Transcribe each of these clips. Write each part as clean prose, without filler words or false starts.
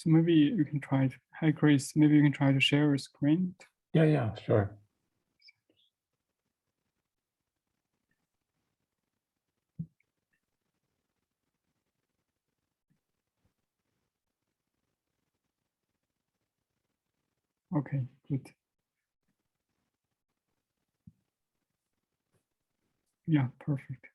So maybe you can try to, hi Chris, maybe you can try to share a screen. Yeah, sure. Okay, good. Yeah, perfect.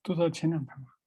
做到前两排吧。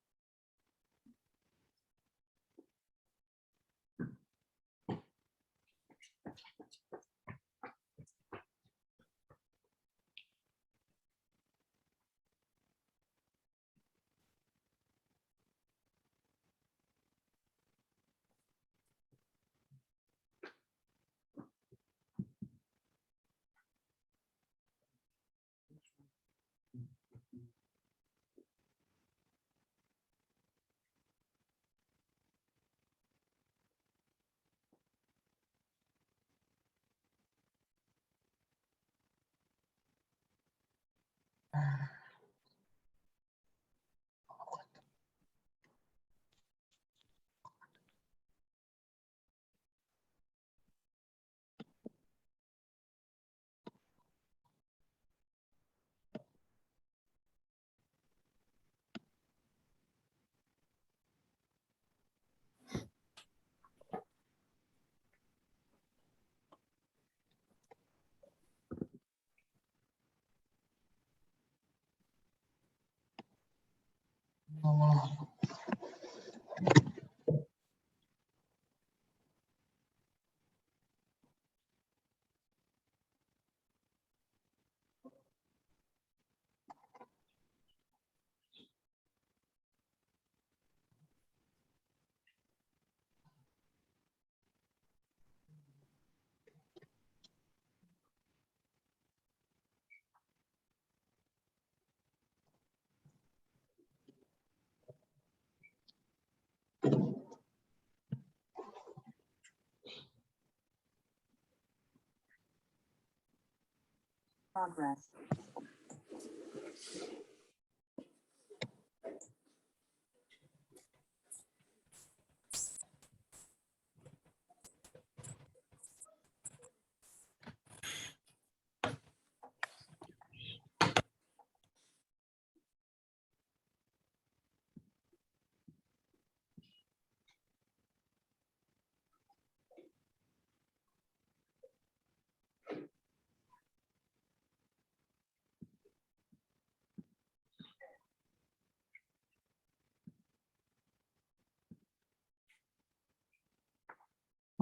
Progress.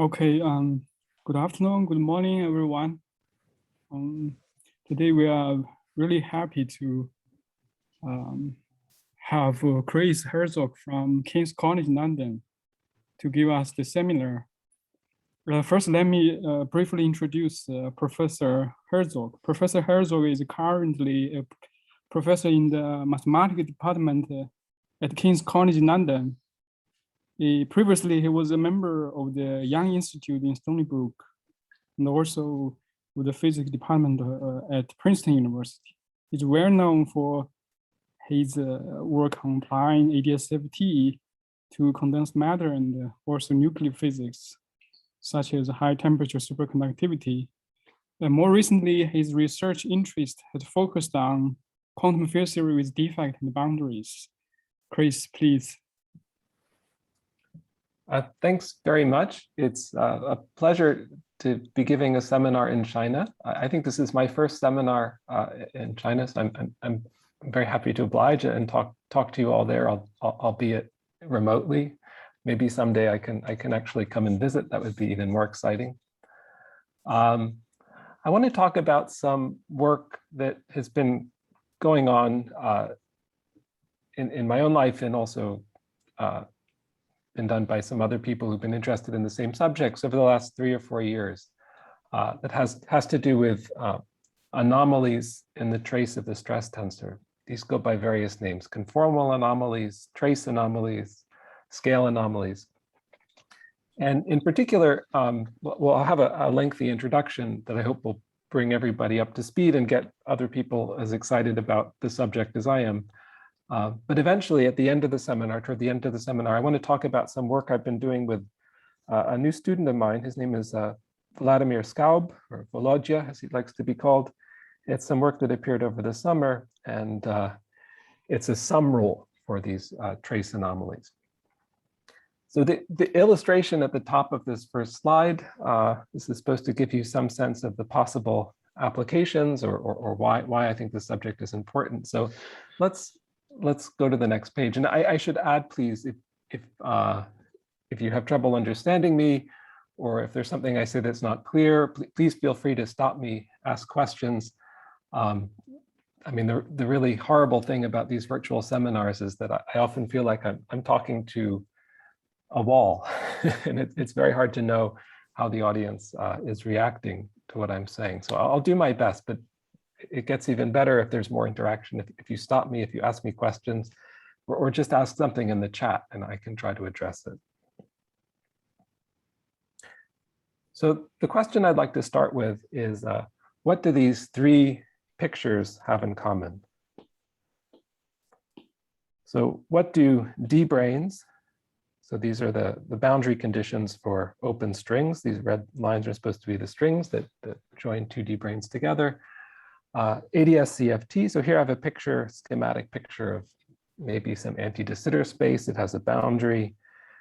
Okay, good afternoon, good morning, everyone. Today we are really happy to have Chris Herzog from King's College London to give us the seminar. First, let me briefly introduce Professor Herzog. Professor Herzog is currently a professor in the mathematics department at King's College London. Previously, he was a member of the Young Institute in Stony Brook and also with the physics department at Princeton University. He's well known for his work on applying ADS-CFT to condensed matter and also nuclear physics, such as high temperature superconductivity. And more recently, his research interest has focused on quantum field theory with defect and boundaries. Chris, please. Thanks very much. It's a pleasure to be giving a seminar in China. I think this is my first seminar in China, so I'm very happy to oblige and talk to you all there, albeit remotely. Maybe someday I can actually come and visit. That would be even more exciting. I want to talk about some work that has been going on in my own life and also been done by some other people who've been interested in the same subjects over the last 3 or 4 years that has to do with anomalies in the trace of the stress tensor. These go by various names: conformal anomalies, trace anomalies, scale anomalies. And in particular, well, I'll have a lengthy introduction that I hope will bring everybody up to speed and get other people as excited about the subject as I am. But eventually, at the end of the seminar, toward the end of the seminar, I want to talk about some work I've been doing with a new student of mine. His name is Vladimir Skaub, or Volodya, as he likes to be called. It's some work that appeared over the summer, and it's a sum rule for these trace anomalies. So the illustration at the top of this first slide, this is supposed to give you some sense of the possible applications or why I think this subject is important. So let's go to the next page. And I should add, please, if you have trouble understanding me, or if there's something I say that's not clear, please feel free to stop me, ask questions. I mean, the really horrible thing about these virtual seminars is that I often feel like I'm talking to a wall, and it's very hard to know how the audience is reacting to what I'm saying. So I'll do my best, but it gets even better if there's more interaction. If you stop me, if you ask me questions, or just ask something in the chat, and I can try to address it. So the question I'd like to start with is, what do these 3 pictures have in common? So what do D-branes, so these are the boundary conditions for open strings. These red lines are supposed to be the strings that join 2 D-branes together. ADS-CFT, so here I have a picture, schematic picture of maybe some anti-de Sitter space. It has a boundary.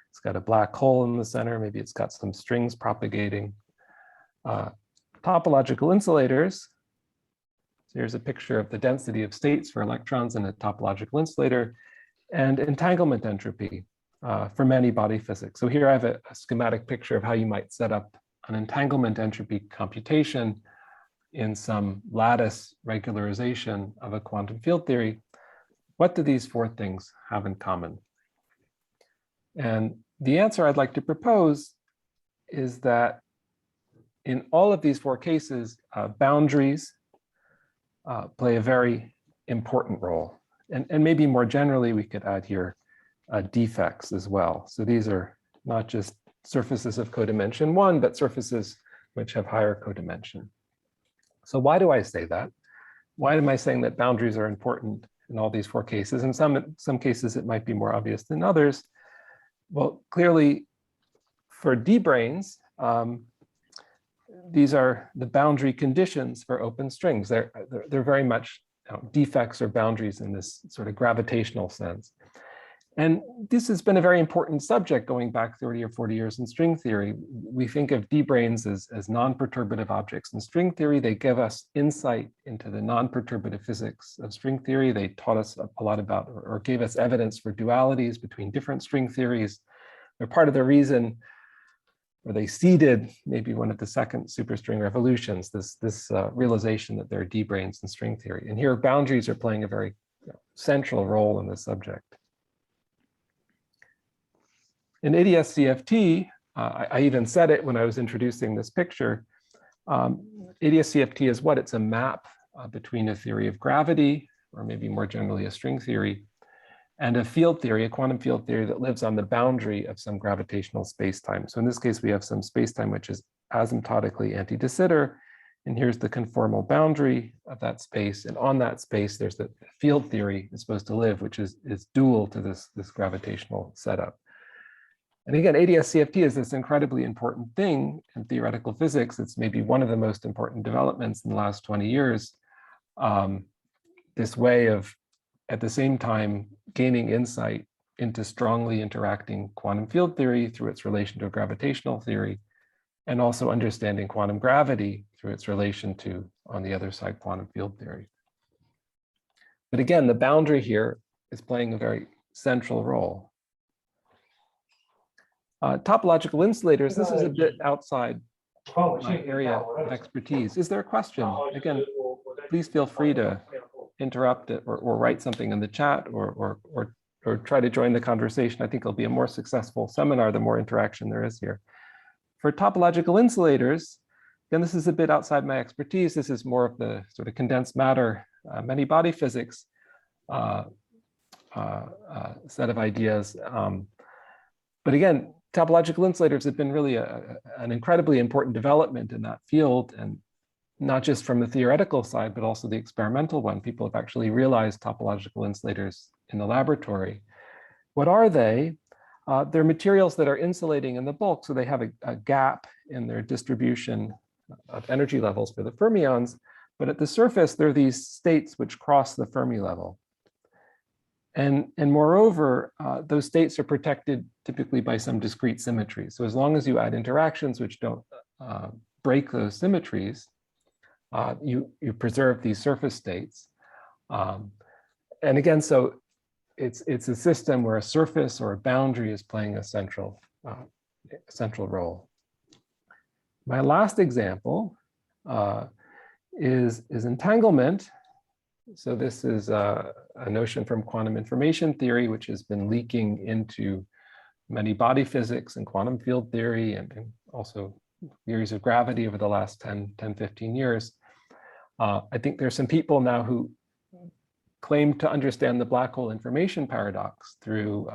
It's got a black hole in the center. Maybe it's got some strings propagating. Topological insulators. So here's a picture of the density of states for electrons in a topological insulator, and entanglement entropy for many-body physics. So here I have a schematic picture of how you might set up an entanglement entropy computation in some lattice regularization of a quantum field theory. What do these 4 things have in common? And the answer I'd like to propose is that in all of these 4 cases, boundaries play a very important role. And maybe more generally, we could add here defects as well. So these are not just surfaces of codimension 1, but surfaces which have higher codimension. So why do I say that? Why am I saying that boundaries are important in all these 4 cases? In some cases, it might be more obvious than others. Well, clearly, for D-branes, these are the boundary conditions for open strings. They're very much defects or boundaries in this sort of gravitational sense. And this has been a very important subject going back 30 or 40 years in string theory. We think of D-branes as non-perturbative objects in string theory. They give us insight into the non-perturbative physics of string theory. They taught us a lot about, or gave us evidence for dualities between different string theories. They're part of the reason or they seeded maybe one of the second superstring revolutions, this realization that there are D-branes in string theory. And here boundaries are playing a very central role in this subject. In ADS-CFT, I even said it when I was introducing this picture, ADS-CFT is what? It's a map between a theory of gravity, or maybe more generally a string theory, and a field theory, a quantum field theory that lives on the boundary of some gravitational spacetime. So in this case, we have some spacetime which is asymptotically anti-de Sitter, and here's the conformal boundary of that space. And on that space, there's the field theory is supposed to live, which is dual to this gravitational setup. And again, ADS-CFT is this incredibly important thing in theoretical physics. It's maybe one of the most important developments in the last 20 years. This way of, at the same time, gaining insight into strongly interacting quantum field theory through its relation to a gravitational theory, and also understanding quantum gravity through its relation to, on the other side, quantum field theory. But again, the boundary here is playing a very central role. Topological insulators, this is a bit outside my area of expertise. Is there a question? Again, please feel free to interrupt it or write something in the chat or try to join the conversation. I think it'll be a more successful seminar the more interaction there is here. For topological insulators, again, this is a bit outside my expertise. This is more of the sort of condensed matter, many body physics set of ideas. But again, topological insulators have been really an incredibly important development in that field, and not just from the theoretical side, but also the experimental one. People have actually realized topological insulators in the laboratory. What are they? They're materials that are insulating in the bulk, so they have a gap in their distribution of energy levels for the fermions, but at the surface, there are these states which cross the Fermi level. And moreover, those states are protected typically by some discrete symmetry. So as long as you add interactions which don't break those symmetries, you preserve these surface states. And again, so it's a system where a surface or a boundary is playing a central role. My last example is entanglement. So this is a notion from quantum information theory, which has been leaking into many body physics and quantum field theory and also theories of gravity over the last 10, 15 years. I think there's some people now who claim to understand the black hole information paradox through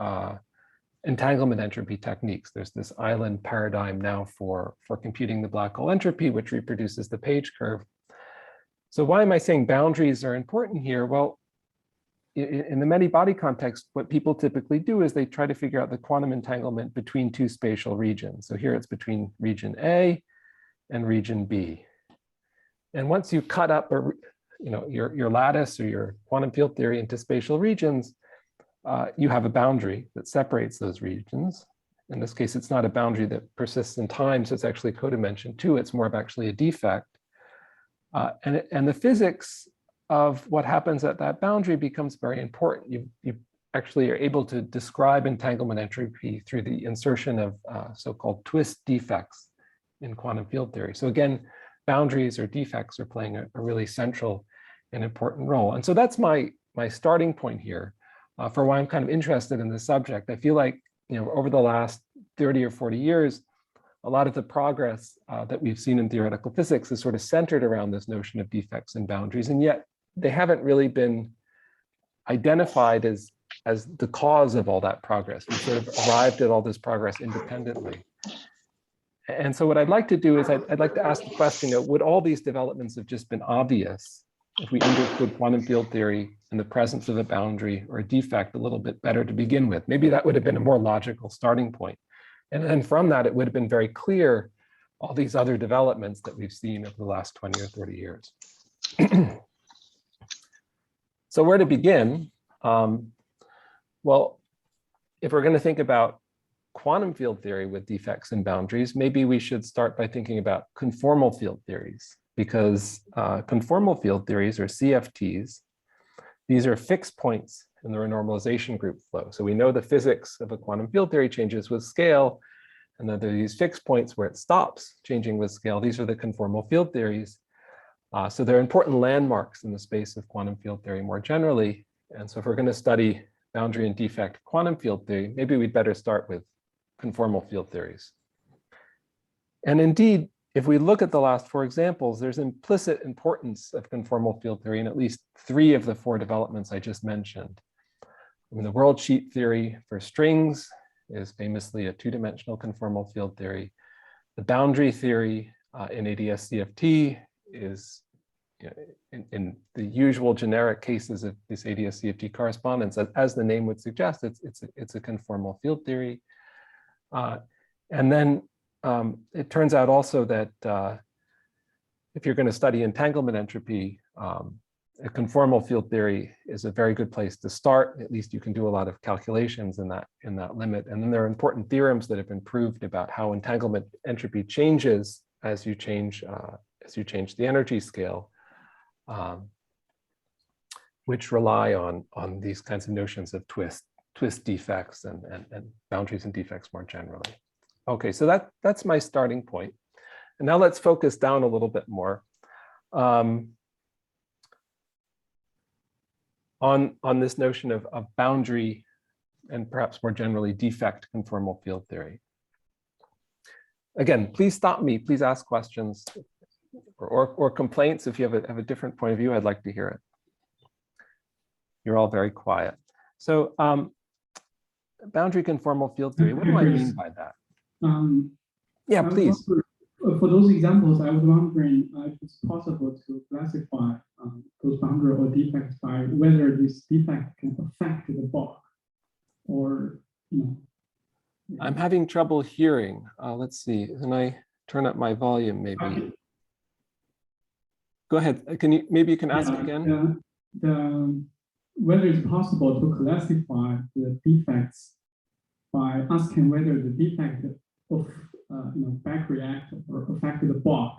entanglement entropy techniques. There's this island paradigm now for computing the black hole entropy, which reproduces the Page curve. So why am I saying boundaries are important here? Well, in the many body context, what people typically do is they try to figure out the quantum entanglement between two spatial regions. So here it's between region A and region B. And once you cut up your lattice or your quantum field theory into spatial regions, you have a boundary that separates those regions. In this case, it's not a boundary that persists in time, so it's actually codimension 2. It's more of actually a defect. And the physics of what happens at that boundary becomes very important. You actually are able to describe entanglement entropy through the insertion of so-called twist defects in quantum field theory. So again, boundaries or defects are playing a really central and important role. And so that's my starting point here for why I'm kind of interested in this subject. I feel like, over the last 30 or 40 years, a lot of the progress that we've seen in theoretical physics is sort of centered around this notion of defects and boundaries, and yet they haven't really been identified as the cause of all that progress. We sort of arrived at all this progress independently. And so what I'd like to do is I'd like to ask the question, would all these developments have just been obvious if we understood quantum field theory in the presence of a boundary or a defect a little bit better to begin with? Maybe that would have been a more logical starting point. And then from that, it would have been very clear all these other developments that we've seen over the last 20 or 30 years. So where to begin? Well, if we're going to think about quantum field theory with defects and boundaries, maybe we should start by thinking about conformal field theories, because conformal field theories, or CFTs, these are fixed points in the renormalization group flow. So we know the physics of a quantum field theory changes with scale, And then there are these fixed points where it stops changing with scale. These are the conformal field theories. So they're important landmarks in the space of quantum field theory more generally. And so if we're going to study boundary and defect quantum field theory, maybe we'd better start with conformal field theories. And indeed, if we look at the last 4 examples, there's implicit importance of conformal field theory in at least 3 of the 4 developments I just mentioned. I mean, the world sheet theory for strings is famously a 2-dimensional conformal field theory. The boundary theory in ADS-CFT is, you know, in the usual generic cases of this ADS-CFT correspondence, as the name would suggest, it's a conformal field theory. And then it turns out also that if you're going to study entanglement entropy, a conformal field theory is a very good place to start. At least you can do a lot of calculations in that limit. And then there are important theorems that have been proved about how entanglement entropy changes as you change the energy scale, which rely on these kinds of notions of twist defects and boundaries and defects more generally. Okay, so that's my starting point. And now let's focus down a little bit more on this notion of boundary and perhaps more generally defect conformal field theory. Again, please stop me, please ask questions or complaints. If you have a different point of view, I'd like to hear it. You're all very quiet. So boundary conformal field theory, what do I mean by that? Yeah, please. For those examples, I was wondering if it's possible to classify those boundary or defects by whether this defect can affect the bulk, or, you know. I'm having trouble hearing. Let's see. Can I turn up my volume maybe? Okay. Go ahead. Maybe you can ask again? Whether it's possible to classify the defects by asking whether the defect of back react or affect the bulk.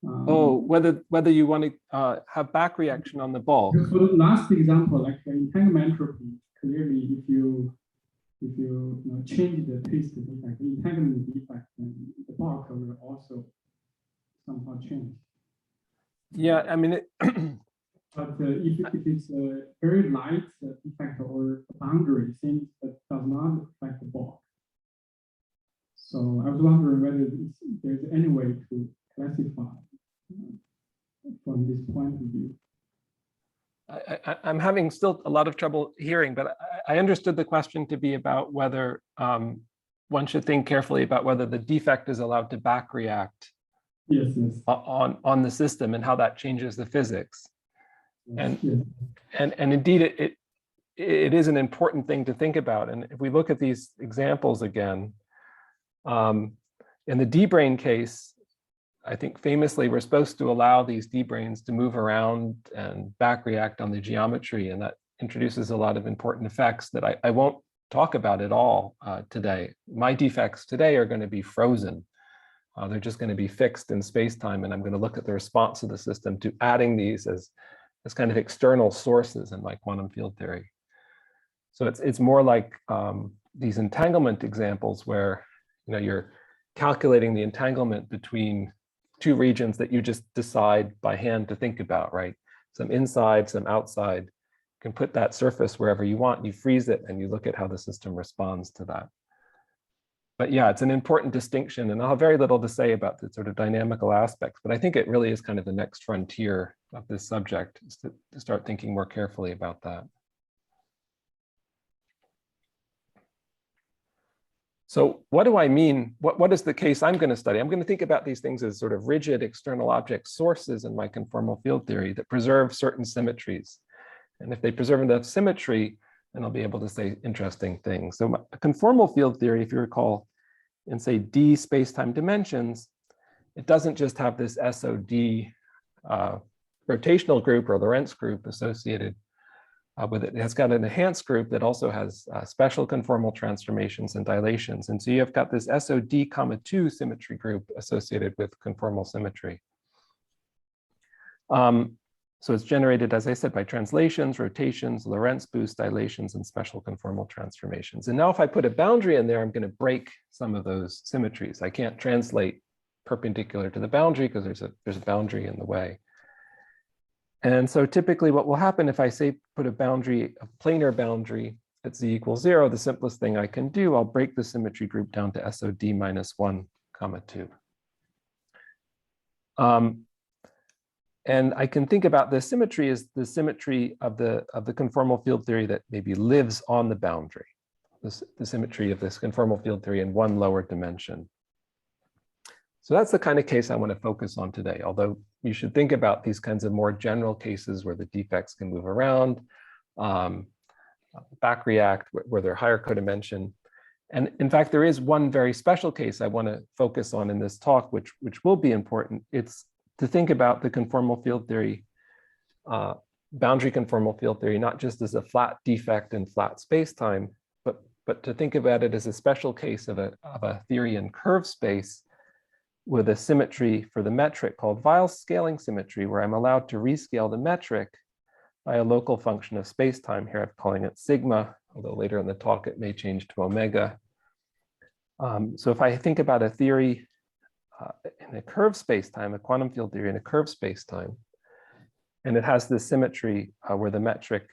Whether you want to have back reaction on the bulk. For the last example, like the entanglement entropy, clearly if you change the twist defect, the entanglement defect, then the bulk will also somehow change. Yeah, I mean, but if it's a very light defect or boundary, things that does not affect the bulk. So I was wondering whether there's any way to classify from this point of view. I'm having still a lot of trouble hearing, but I understood the question to be about whether one should think carefully about whether the defect is allowed to back react on the system and how that changes the physics. And indeed, it is an important thing to think about. And if we look at these examples again, in the D-brane case, I think famously we're supposed to allow these D-branes to move around and back react on the geometry, and that introduces a lot of important effects that I won't talk about at all today. My defects today are going to be frozen. They're just going to be fixed in space-time, and I'm going to look at the response of the system to adding these as kind of external sources in my quantum field theory. So it's more like these entanglement examples where you're calculating the entanglement between 2 regions that you just decide by hand to think about, right? Some inside, some outside. You can put that surface wherever you want, you freeze it, and you look at how the system responds to that. But yeah, it's an important distinction, and I'll have very little to say about the sort of dynamical aspects, but I think it really is kind of the next frontier of this subject, is to start thinking more carefully about that. So what do I mean? What is the case I'm going to study? I'm going to think about these things as sort of rigid external object sources in my conformal field theory that preserve certain symmetries. And if they preserve enough symmetry, then I'll be able to say interesting things. So a conformal field theory, if you recall, in say D space-time dimensions, it doesn't just have this SOD rotational group or Lorentz group associated with it. It has got an enhanced group that also has special conformal transformations and dilations. And so you have got this SOD, 2 symmetry group associated with conformal symmetry. So it's generated, as I said, by translations, rotations, Lorentz boost, dilations, and special conformal transformations. And now if I put a boundary in there, I'm going to break some of those symmetries. I can't translate perpendicular to the boundary because there's a boundary in the way. And so typically what will happen if I say put a boundary, a planar boundary at z equals 0, the simplest thing I can do, I'll break the symmetry group down to SOD minus 1, 2. And I can think about the symmetry as the symmetry of the conformal field theory that maybe lives on the boundary, the symmetry of this conformal field theory in one lower dimension. So that's the kind of case I want to focus on today, although you should think about these kinds of more general cases where the defects can move around, back react, where they're higher codimension. And in fact, there is one very special case I want to focus on in this talk, which will be important. It's to think about the conformal field theory, boundary conformal field theory, not just as a flat defect in flat spacetime, but to think about it as a special case of a theory in curved space with a symmetry for the metric called Weil scaling symmetry, where I'm allowed to rescale the metric by a local function of spacetime. Here I'm calling it sigma, although later in the talk it may change to omega. So if I think about a theory in a curved spacetime, a quantum field theory in a curved spacetime, and it has this symmetry where the metric,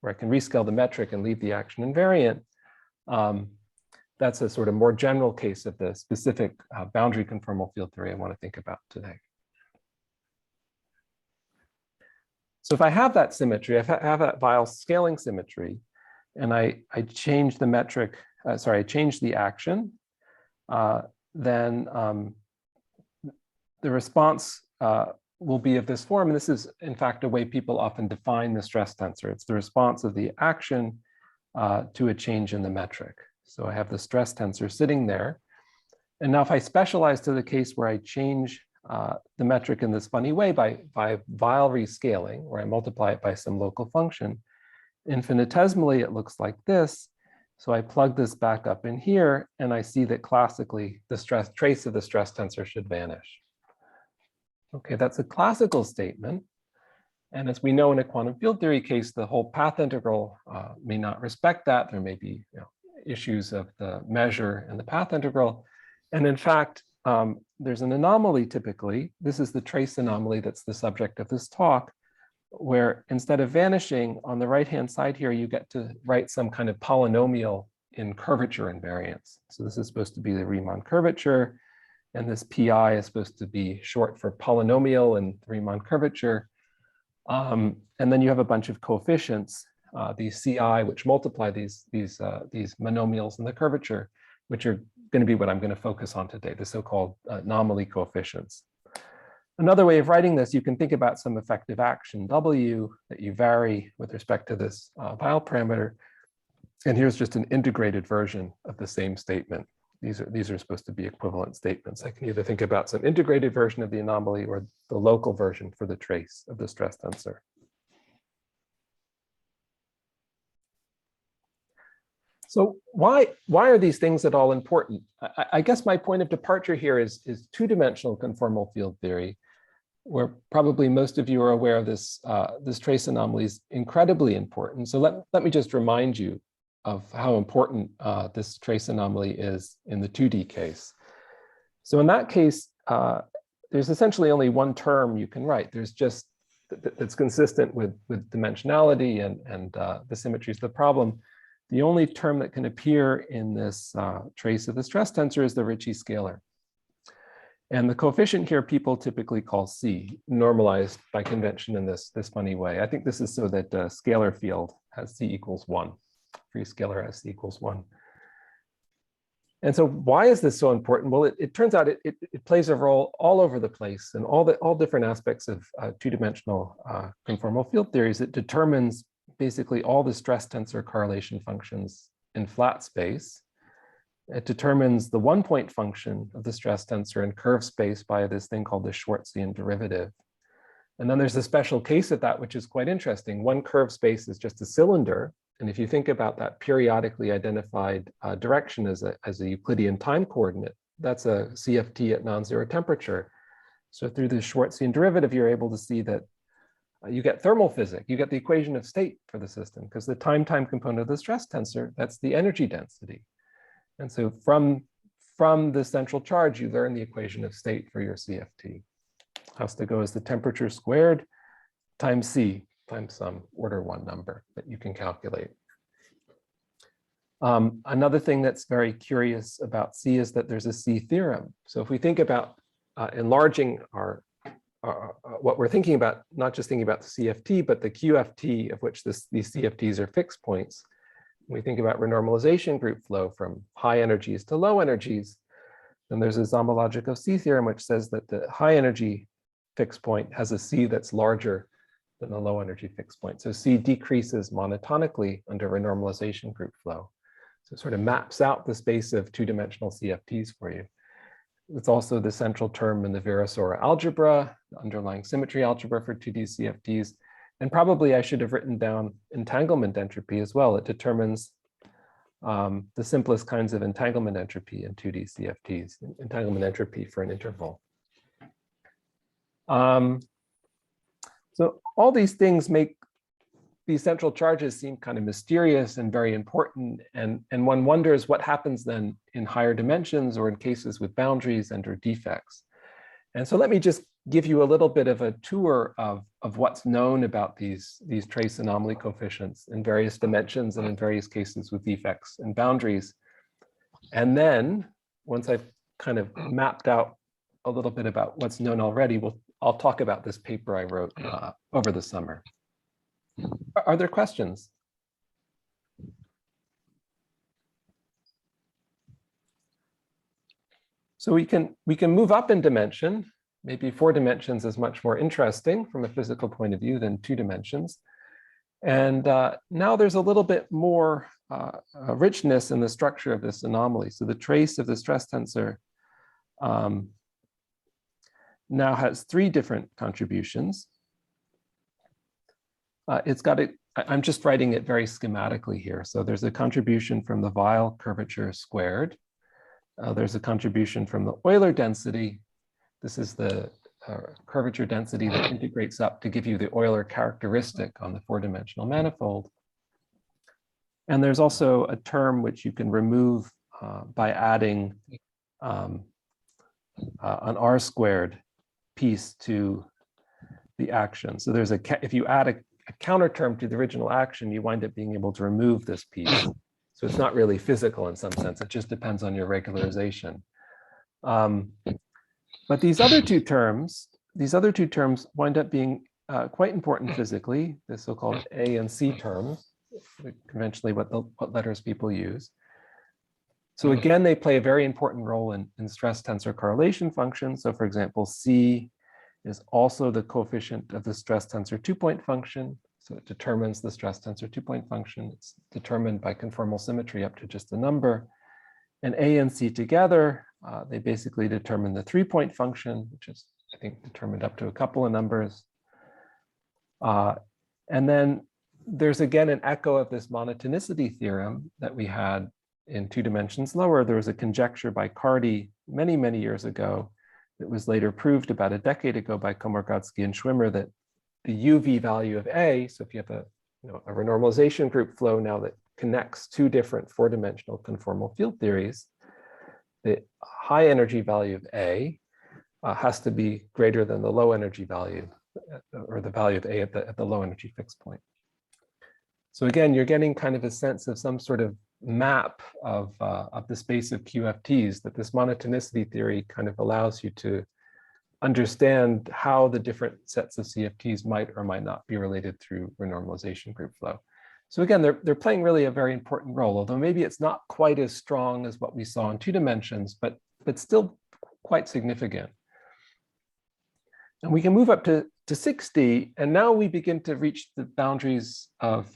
where I can rescale the metric and leave the action invariant, that's a sort of more general case of the specific boundary conformal field theory I want to think about today. So if I have that symmetry, I have that Weil scaling symmetry, and I change the metric, I change the action, then the response will be of this form. And this is, in fact, a way people often define the stress tensor. It's the response of the action to a change in the metric. So I have the stress tensor sitting there. And now if I specialize to the case where I change the metric in this funny way by Weil rescaling, where I multiply it by some local function, infinitesimally it looks like this. So I plug this back up in here, and I see that classically the stress trace of the stress tensor should vanish. Okay, that's a classical statement. And as we know in a quantum field theory case, the whole path integral may not respect that. There may be issues of the measure and the path integral. And in fact, there's an anomaly typically. This is the trace anomaly that's the subject of this talk, where instead of vanishing on the right-hand side here, you get to write some kind of polynomial in curvature invariance. So this is supposed to be the Riemann curvature, and this pi is supposed to be short for polynomial in Riemann curvature. And then you have a bunch of coefficients, these CI, which multiply these monomials in the curvature, which are going to be what I'm going to focus on today, the so-called anomaly coefficients. Another way of writing this, you can think about some effective action W that you vary with respect to this Weil parameter. And here's just an integrated version of the same statement. These are supposed to be equivalent statements. I can either think about some integrated version of the anomaly or the local version for the trace of the stress tensor. So why are these things at all important? I guess my point of departure here is two-dimensional conformal field theory, where probably most of you are aware of this, this trace anomaly is incredibly important. So let me just remind you of how important this trace anomaly is in the 2D case. So in that case, there's essentially only one term you can write. There's just, that's consistent with dimensionality and the symmetries of the problem. The only term that can appear in this trace of the stress tensor is the Ricci scalar. And the coefficient here people typically call C, normalized by convention in this funny way. I think this is so that the scalar field has C equals 1. Free scalar has C equals 1. And so why is this so important? Well, it turns out it plays a role all over the place in all different aspects of two-dimensional conformal field theories. It determines basically all the stress tensor correlation functions in flat space. It determines the one-point function of the stress tensor in curved space by this thing called the Schwarzian derivative. And then there's a special case of that, which is quite interesting. One curved space is just a cylinder. And if you think about that periodically identified direction as a Euclidean time coordinate, that's a CFT at non-zero temperature. So through the Schwarzian derivative, you're able to see that you get thermal physics, you get the equation of state for the system, because the time-time component of the stress tensor, that's the energy density. And so from the central charge, you learn the equation of state for your CFT. Has to go as the temperature squared times C times some order 1 number that you can calculate. Another thing that's very curious about C is that there's a C theorem. So if we think about enlarging our what we're thinking about, not just thinking about the CFT, but the QFT of which these CFTs are fixed points, when we think about renormalization group flow from high energies to low energies, then there's a homological C theorem which says that the high energy fixed point has a C that's larger than the low energy fixed point. So C decreases monotonically under renormalization group flow. So it sort of maps out the space of 2-dimensional CFTs for you. It's also the central term in the Virasoro algebra, the underlying symmetry algebra for 2D CFTs. And probably I should have written down entanglement entropy as well. It determines the simplest kinds of entanglement entropy in 2D CFTs, entanglement entropy for an interval. So all these things make these central charges seem kind of mysterious and very important. And one wonders what happens then in higher dimensions or in cases with boundaries and or defects. And so let me just give you a little bit of a tour of what's known about these trace anomaly coefficients in various dimensions and in various cases with defects and boundaries. And then once I've kind of mapped out a little bit about what's known already, I'll talk about this paper I wrote over the summer. Are there questions? So we can move up in dimension. Maybe 4 dimensions is much more interesting from a physical point of view than 2 dimensions. And now there's a little bit more richness in the structure of this anomaly. So the trace of the stress tensor now has 3 different contributions. I'm just writing it very schematically here. So there's a contribution from the Weil curvature squared. There's a contribution from the Euler density. This is the curvature density that integrates up to give you the Euler characteristic on the 4-dimensional manifold. And there's also a term which you can remove by adding an R squared piece to the action. So there's if you add a counter term to the original action, you wind up being able to remove this piece. So it's not really physical in some sense. It just depends on your regularization. But these other two terms wind up being quite important physically, the so-called A and C terms, conventionally what letters people use. So again, they play a very important role in stress tensor correlation functions. So for example, C is also the coefficient of the stress tensor 2-point function. So it determines the stress tensor 2-point function. It's determined by conformal symmetry up to just a number. And A and C together, they basically determine the 3-point function, which is, I think, determined up to a couple of numbers. And then there's again an echo of this monotonicity theorem that we had in 2 dimensions lower. There was a conjecture by Cardy many, many years ago that was later proved about a decade ago by Komorgatsky and Schwimmer that the UV value of A, so if you have a renormalization group flow now that connects 2 different 4-dimensional conformal field theories, the high energy value of A has to be greater than the low energy value or the value of A at the low energy fixed point. So again, you're getting kind of a sense of some sort of map of the space of QFTs that this monotonicity theory kind of allows you to understand how the different sets of CFTs might or might not be related through renormalization group flow. So again, they're playing really a very important role, although maybe it's not quite as strong as what we saw in 2 dimensions, but still quite significant. And we can move up to 6D, and now we begin to reach the boundaries of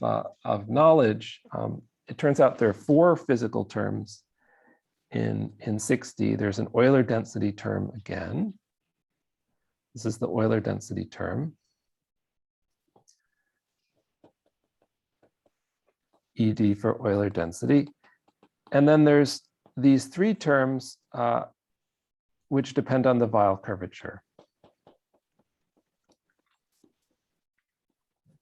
knowledge. It turns out there are 4 physical terms in 6D. There's an Euler density term again. This is the Euler density term. ED for Euler density. And then there's these 3 terms which depend on the Weil curvature.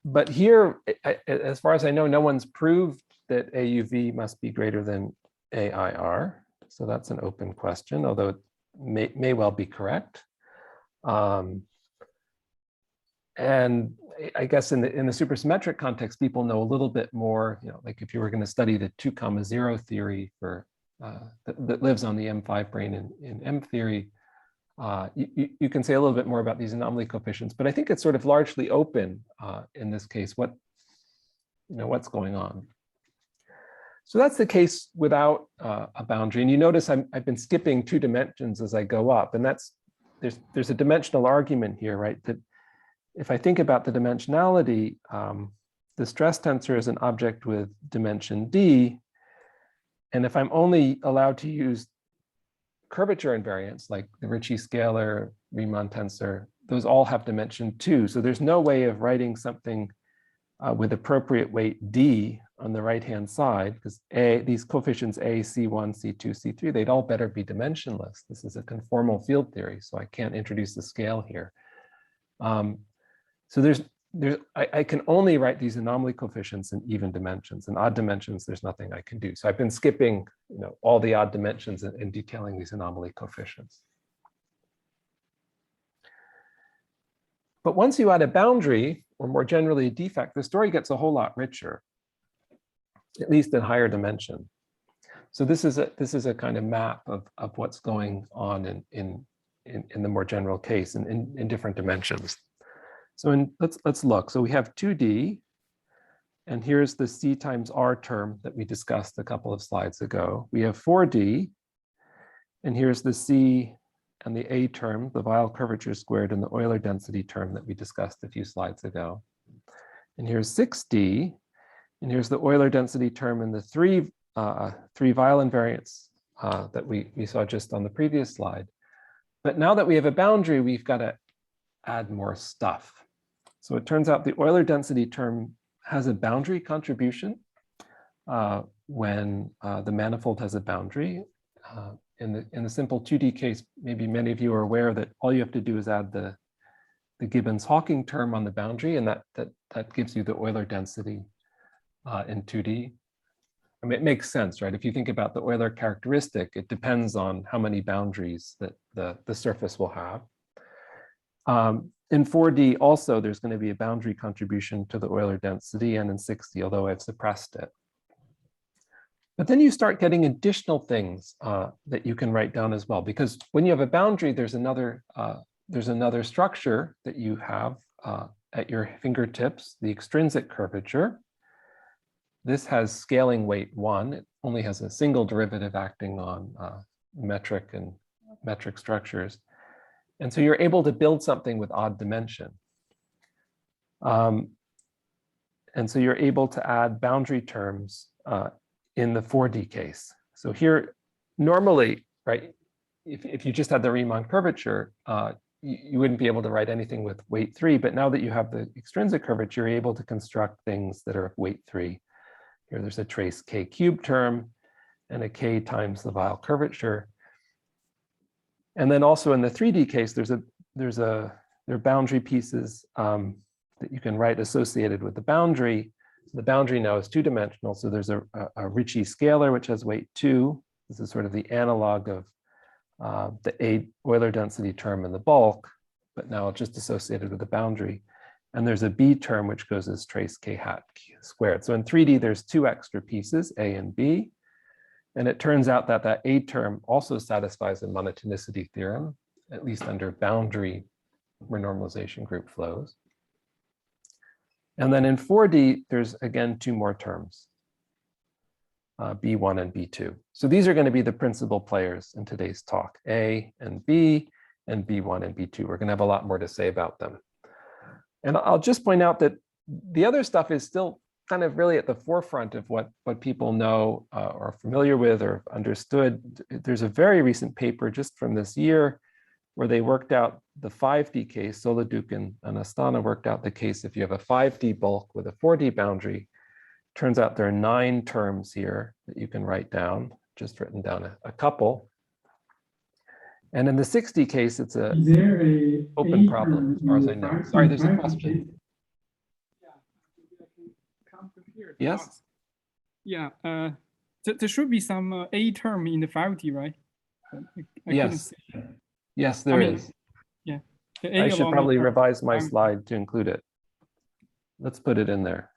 But here, as far as I know, no one's proved that AUV must be greater than AIR. So that's an open question, although it may well be correct. And I guess in the supersymmetric context, people know a little bit more, like if you were going to study the 2,0 theory for that lives on the M5 brane in M theory, you can say a little bit more about these anomaly coefficients, but I think it's sort of largely open in this case, what's going on. So that's the case without a boundary. And you notice I've been skipping 2 dimensions as I go up, and there's a dimensional argument here, right? That if I think about the dimensionality, the stress tensor is an object with dimension D. And if I'm only allowed to use curvature invariants like the Ricci scalar, Riemann tensor, those all have dimension 2. So there's no way of writing something with appropriate weight D on the right-hand side, because these coefficients A, C1, C2, C3, they'd all better be dimensionless. This is a conformal field theory, so I can't introduce the scale here. So I can only write these anomaly coefficients in even dimensions. In odd dimensions, there's nothing I can do. So I've been skipping, all the odd dimensions and detailing these anomaly coefficients. But once you add a boundary, or more generally a defect, the story gets a whole lot richer, at least in higher dimension. So this is a kind of map of what's going on in the more general case in different dimensions. So let's look. So we have 2D, and here's the C times R term that we discussed a couple of slides ago. We have 4D, and here's the C and the A term, the Weyl curvature squared, and the Euler density term that we discussed a few slides ago. And here's 6D, and here's the Euler density term and the three Weyl invariants that we saw just on the previous slide. But now that we have a boundary, we've got to add more stuff. So it turns out the Euler density term has a boundary contribution when the manifold has a boundary. In the simple 2D case, maybe many of you are aware that all you have to do is add the Gibbons-Hawking term on the boundary, and that gives you the Euler density in 2D. I mean, it makes sense, right? If you think about the Euler characteristic, it depends on how many boundaries that the surface will have. In 4D also, there's going to be a boundary contribution to the Euler density, and in 6D, although I've suppressed it. But then you start getting additional things that you can write down as well, because when you have a boundary, there's another structure that you have at your fingertips, the extrinsic curvature. This has scaling weight 1. It only has a single derivative acting on metric structures. And so you're able to build something with odd dimension. And so you're able to add boundary terms in the 4D case. So here, normally, right, if you just had the Riemann curvature, you wouldn't be able to write anything with weight 3. But now that you have the extrinsic curvature, you're able to construct things that are of weight 3. Here, there's a trace k cubed term and a k times the Weyl curvature. And then also in the 3D case, there are boundary pieces that you can write associated with the boundary. So the boundary now is 2-dimensional. So there's a Ricci scalar, which has weight 2. This is sort of the analog of the A Euler density term in the bulk, but now just associated with the boundary. And there's a B term, which goes as trace k hat squared. So in 3D, there's 2 extra pieces, A and B. And it turns out that that A term also satisfies the monotonicity theorem, at least under boundary renormalization group flows. And then in 4D, there's again 2 more terms, B1 and B2. So these are going to be the principal players in today's talk, A and B, and B1 and B2. We're going to have a lot more to say about them. And I'll just point out that the other stuff is still kind of really at the forefront of what people know or are familiar with or understood. There's a very recent paper just from this year where they worked out the 5D case. Soloduk and Astana worked out the case if you have a 5D bulk with a 4D boundary. Turns out there are 9 terms here that you can write down, just written down a couple. And in the 6D case, it's an open problem as far as I know. Sorry, there's a question. Come to here. Yes. Yeah. There should be some A term in the 5D, right? I couldn't Yes. see. Yes, there is. Yeah. The I A should along the probably term. revise my slide to include it. Let's put it in there.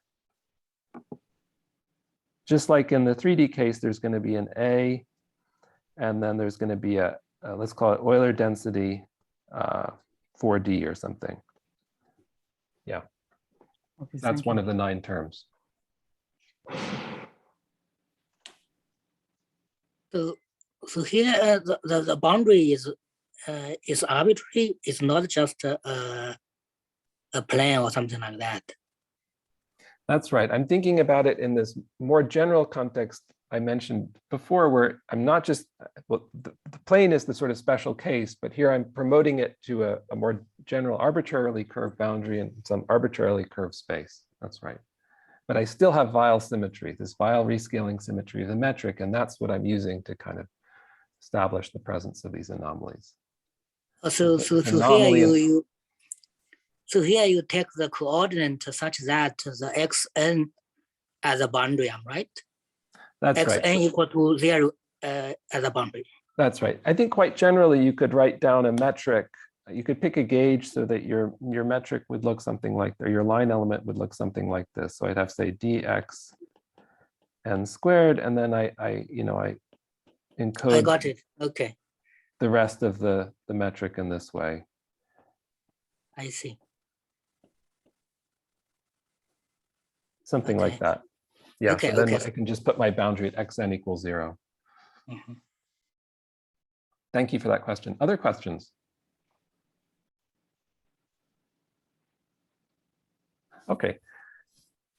Just like in the 3D case, there's going to be an A, and then there's going to be a let's call it Euler density 4D or something. Yeah, Okay, that's one of the 9 terms. So here the boundary is arbitrary. It's not just a plane or something like that. That's right. I'm thinking about it in this more general context I mentioned before, where I'm not just, well, the plane is the sort of special case, but here I'm promoting it to a more general arbitrarily curved boundary in some arbitrarily curved space. That's right. But I still have Weyl symmetry, this Weyl rescaling symmetry of the metric, and that's what I'm using to kind of establish the presence of these anomalies. So here you take the coordinate such that the xn as a boundary, right? That's xn right. equal to 0 as a boundary. That's right. I think quite generally you could write down a metric. You could pick a gauge so that your metric would look something like, or your line element would look something like this. So I'd have, say, dx n squared, and then I encode I got it. Okay. the rest of the metric in this way. I see. Something like that. Yeah, Okay, so then okay. I can just put my boundary at xn equals 0. Mhm. Thank you for that question. Other questions? Okay.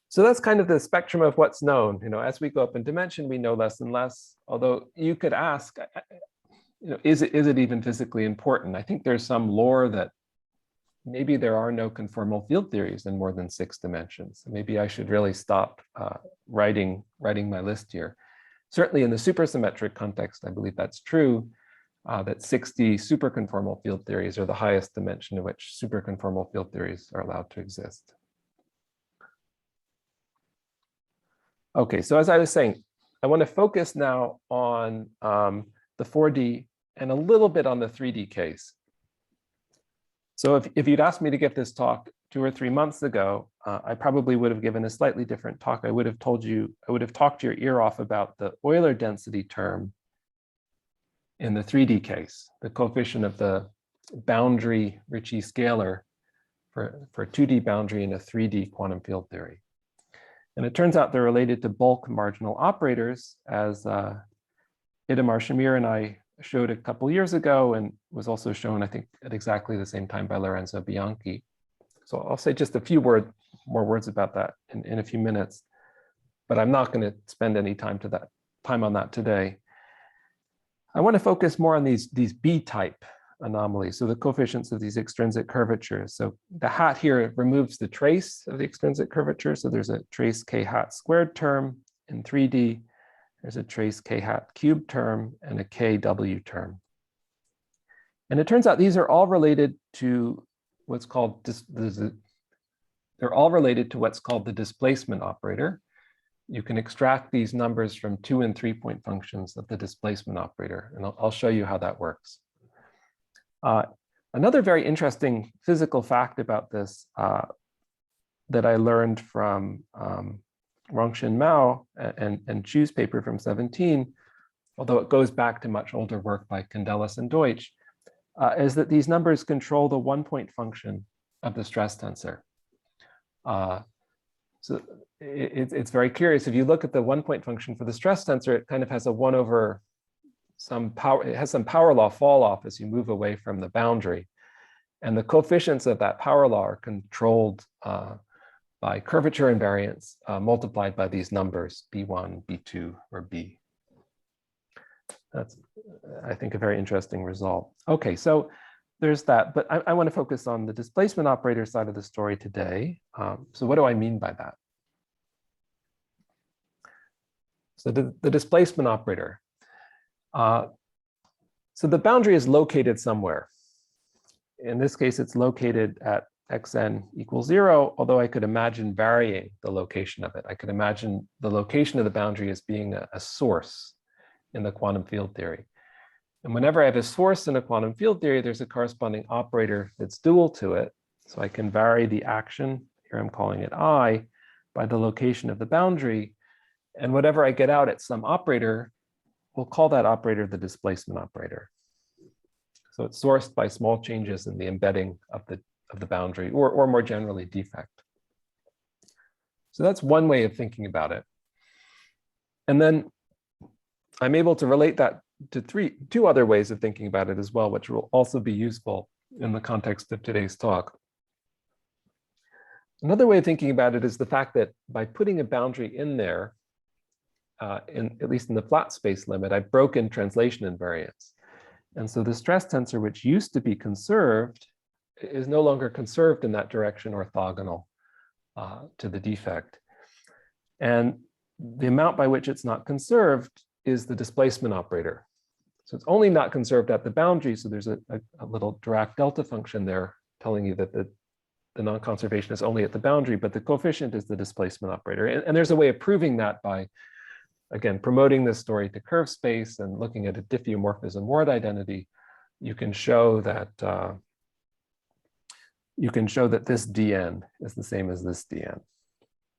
So that's kind of the spectrum of what's known. As we go up in dimension, we know less and less. Although you could ask, is it even physically important? I think there's some lore that maybe there are no conformal field theories in more than 6 dimensions. Maybe I should really stop writing my list here. Certainly in the supersymmetric context, I believe that's true, that 60 superconformal field theories are the highest dimension in which superconformal field theories are allowed to exist. Okay, so as I was saying, I want to focus now on the 4D and a little bit on the 3D case. So if you'd asked me to give this talk 2 or 3 months ago, I probably would have given a slightly different talk. I would have talked your ear off about the Euler density term in the 3D case, the coefficient of the boundary Ricci scalar for a 2D boundary in a 3D quantum field theory. And it turns out they're related to bulk marginal operators, as Itamar Shamir and I showed a couple years ago, and was also shown, I think, at exactly the same time by Lorenzo Bianchi. So I'll say just a few more words about that in a few minutes, but I'm not going to spend any time on that today. I want to focus more on these B-type anomalies, so the coefficients of these extrinsic curvatures. So the hat here removes the trace of the extrinsic curvature. So there's a trace k hat squared term in 3D. There's a trace k hat cubed term and a kw term. And it turns out these are all related to what's called the displacement operator. You can extract these numbers from 2 and 3 point functions of the displacement operator, and I'll show you how that works. Another very interesting physical fact about this that I learned from Rongxin Mao and Chu's paper from 2017, although it goes back to much older work by Candelas and Deutsch, is that these numbers control the 1 point function of the stress tensor. So it's very curious. If you look at the 1 point function for the stress tensor, it kind of has a 1 over some power. It has some power law fall off as you move away from the boundary. And the coefficients of that power law are controlled by curvature invariance multiplied by these numbers, B1, B2, or B. That's, I think, a very interesting result. Okay, so there's that, but I want to focus on the displacement operator side of the story today. So what do I mean by that? So the displacement operator. So the boundary is located somewhere. In this case, it's located at xn equals 0, although I could imagine varying the location of it. I could imagine the location of the boundary as being a source in the quantum field theory. And whenever I have a source in a quantum field theory, there's a corresponding operator that's dual to it. So I can vary the action, here I'm calling it I, by the location of the boundary. And whatever I get out at some operator, we'll call that operator the displacement operator. So it's sourced by small changes in the embedding of the boundary, or more generally, defect. So that's one way of thinking about it. And then I'm able to relate that to two other ways of thinking about it as well, which will also be useful in the context of today's talk. Another way of thinking about it is the fact that by putting a boundary in there, at least in the flat space limit, I've broken translation invariance. And so the stress tensor, which used to be conserved, is no longer conserved in that direction orthogonal to the defect. And the amount by which it's not conserved is the displacement operator. So it's only not conserved at the boundary. So there's a little Dirac delta function there telling you that the non-conservation is only at the boundary, but the coefficient is the displacement operator. And there's a way of proving that by, again, promoting this story to curve space and looking at a diffeomorphism word identity. You can show that this dn is the same as this dn.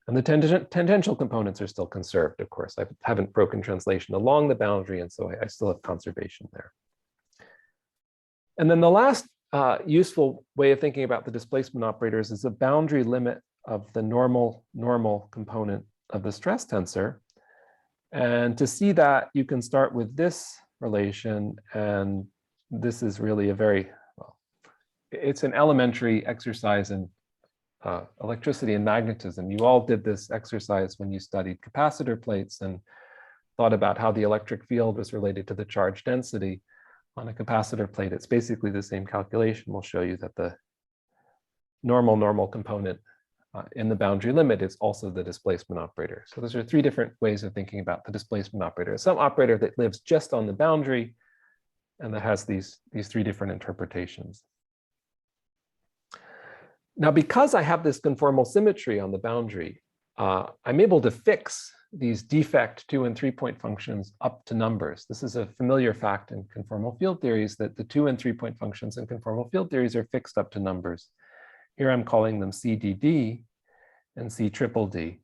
And the tangential components are still conserved, of course. I haven't broken translation along the boundary, and so I still have conservation there. And then the last useful way of thinking about the displacement operators is a boundary limit of the normal component of the stress tensor. And to see that, you can start with this relation, and this is really a very, well, it's an elementary exercise in electricity and magnetism. You all did this exercise when you studied capacitor plates and thought about how the electric field was related to the charge density on a capacitor plate. It's basically the same calculation. We'll show you that the normal component in the boundary limit is also the displacement operator. So those are three different ways of thinking about the displacement operator. Some operator that lives just on the boundary and that has these three different interpretations. Now, because I have this conformal symmetry on the boundary, I'm able to fix these defect 2- and 3-point functions up to numbers. This is a familiar fact in conformal field theories, that the 2- and 3-point functions in conformal field theories are fixed up to numbers. Here I'm calling them CDD and CDD.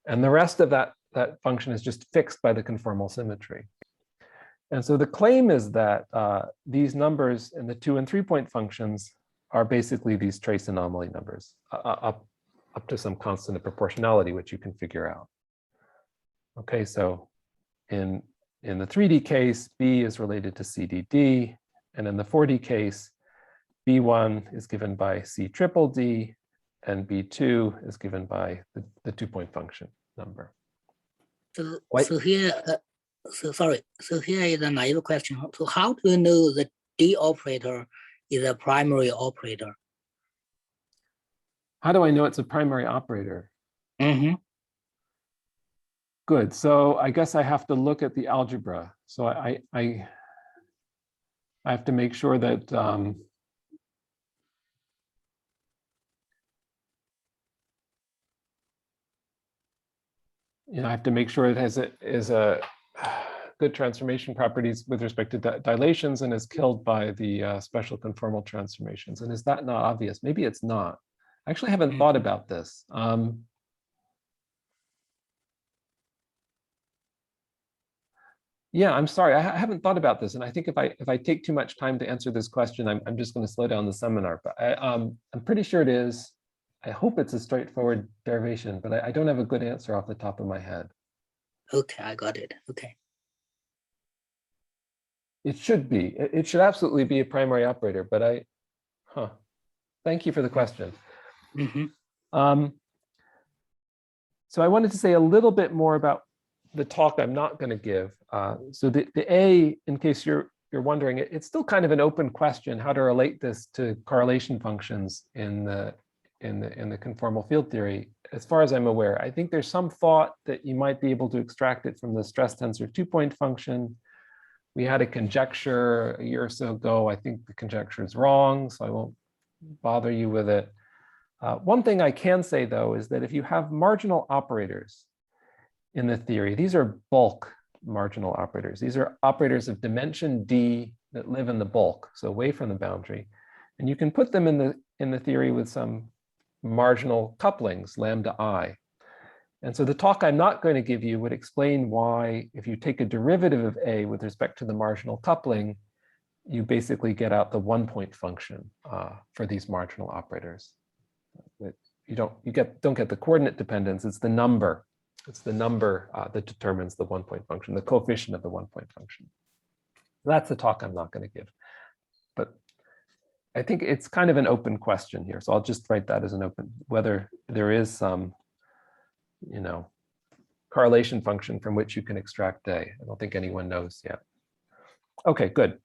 And the rest of that function is just fixed by the conformal symmetry. And so the claim is that these numbers in the 2- and 3-point functions are basically these trace anomaly numbers up to some constant of proportionality, which you can figure out. Okay, so in the 3D case, B is related to CDD, and in the 4D case, B1 is given by CDD, and B2 is given by the 2-point function number. So here is a naive question. So how do you know the D operator is a primary operator? How do I know it's a primary operator? Mm-hmm. Good. So I guess I have to look at the algebra. So I have to make sure that I have to make sure it has a good transformation properties with respect to dilations and is killed by the special conformal transformations. And is that not obvious? Maybe it's not. I actually haven't thought about this. Yeah, I'm sorry, I haven't thought about this. And I think if I take too much time to answer this question, I'm just going to slow down the seminar. But I'm pretty sure it is. I hope it's a straightforward derivation, but I don't have a good answer off the top of my head. Okay, I got it. Okay. It should be. It should absolutely be a primary operator, but thank you for the question. Mm-hmm. So I wanted to say a little bit more about the talk I'm not going to give. So the A, in case you're wondering, it's still kind of an open question how to relate this to correlation functions in the conformal field theory. As far as I'm aware, I think there's some thought that you might be able to extract it from the stress tensor 2-point function. We had a conjecture a year or so ago. I think the conjecture is wrong, so I won't bother you with it. One thing I can say, though, is that if you have marginal operators in the theory, these are bulk marginal operators. These are operators of dimension d that live in the bulk, so away from the boundary. And you can put them in the theory with some marginal couplings, lambda I. And so the talk I'm not going to give you would explain why, if you take a derivative of A with respect to the marginal coupling, you basically get out the 1-point function for these marginal operators. You don't get the coordinate dependence. It's the number. It's the number that determines the 1-point function, the coefficient of the 1-point function. That's the talk I'm not going to give. But I think it's kind of an open question here. So I'll just write that as an open, whether there is some, correlation function from which you can extract A. I don't think anyone knows yet. Okay, good.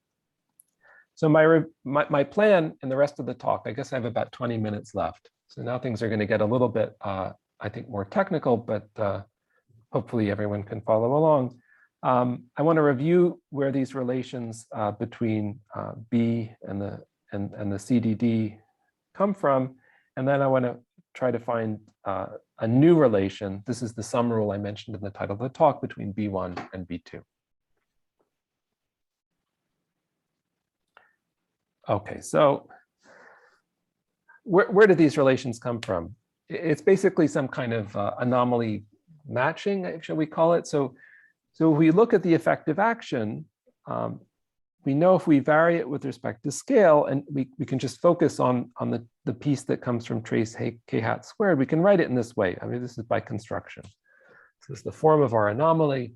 So my plan in the rest of the talk, I guess I have about 20 minutes left. So now things are going to get a little bit, I think, more technical, but hopefully everyone can follow along. I want to review where these relations between B and the CDD come from, and then I want to try to find a new relation. This is the sum rule I mentioned in the title of the talk between B1 and B2. Okay, so where do these relations come from? It's basically some kind of anomaly matching, shall we call it? So if we look at the effective action, we know if we vary it with respect to scale, and we can just focus on the piece that comes from trace k hat squared, we can write it in this way. I mean, this is by construction. So this is the form of our anomaly.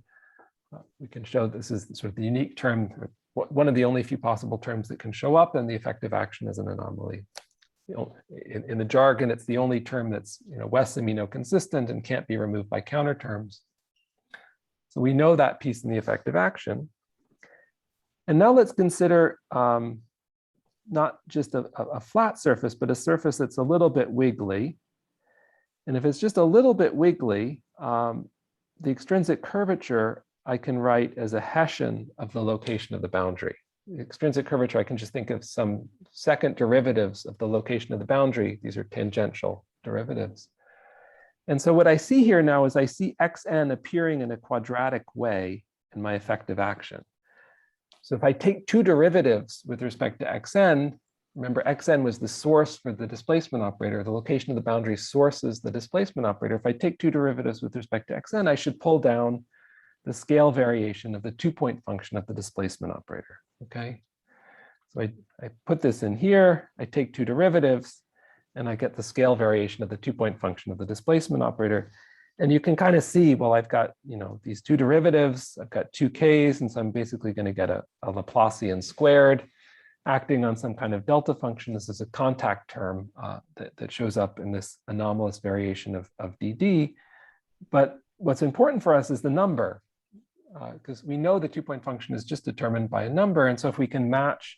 We can show this is sort of the unique term, one of the only few possible terms that can show up in the effective action as an anomaly. In the jargon, it's the only term that's West amino consistent and can't be removed by counter terms. So we know that piece in the effective action. And now let's consider not just a flat surface, but a surface that's a little bit wiggly. And if it's just a little bit wiggly, the extrinsic curvature I can write as a Hessian of the location of the boundary. The extrinsic curvature, I can just think of some second derivatives of the location of the boundary. These are tangential derivatives. And so what I see here now is I see xn appearing in a quadratic way in my effective action. So if I take two derivatives with respect to xn, remember xn was the source for the displacement operator. The location of the boundary sources the displacement operator. If I take two derivatives with respect to xn, I should pull down the scale variation of the 2-point function of the displacement operator, okay? So I put this in here, I take two derivatives, and I get the scale variation of the 2-point function of the displacement operator. And you can kind of see, well, I've got, these two derivatives, I've got two k's, and so I'm basically going to get a Laplacian squared acting on some kind of delta function. This is a contact term that shows up in this anomalous variation of dd. But what's important for us is the number, because we know the 2-point function is just determined by a number. And so if we can match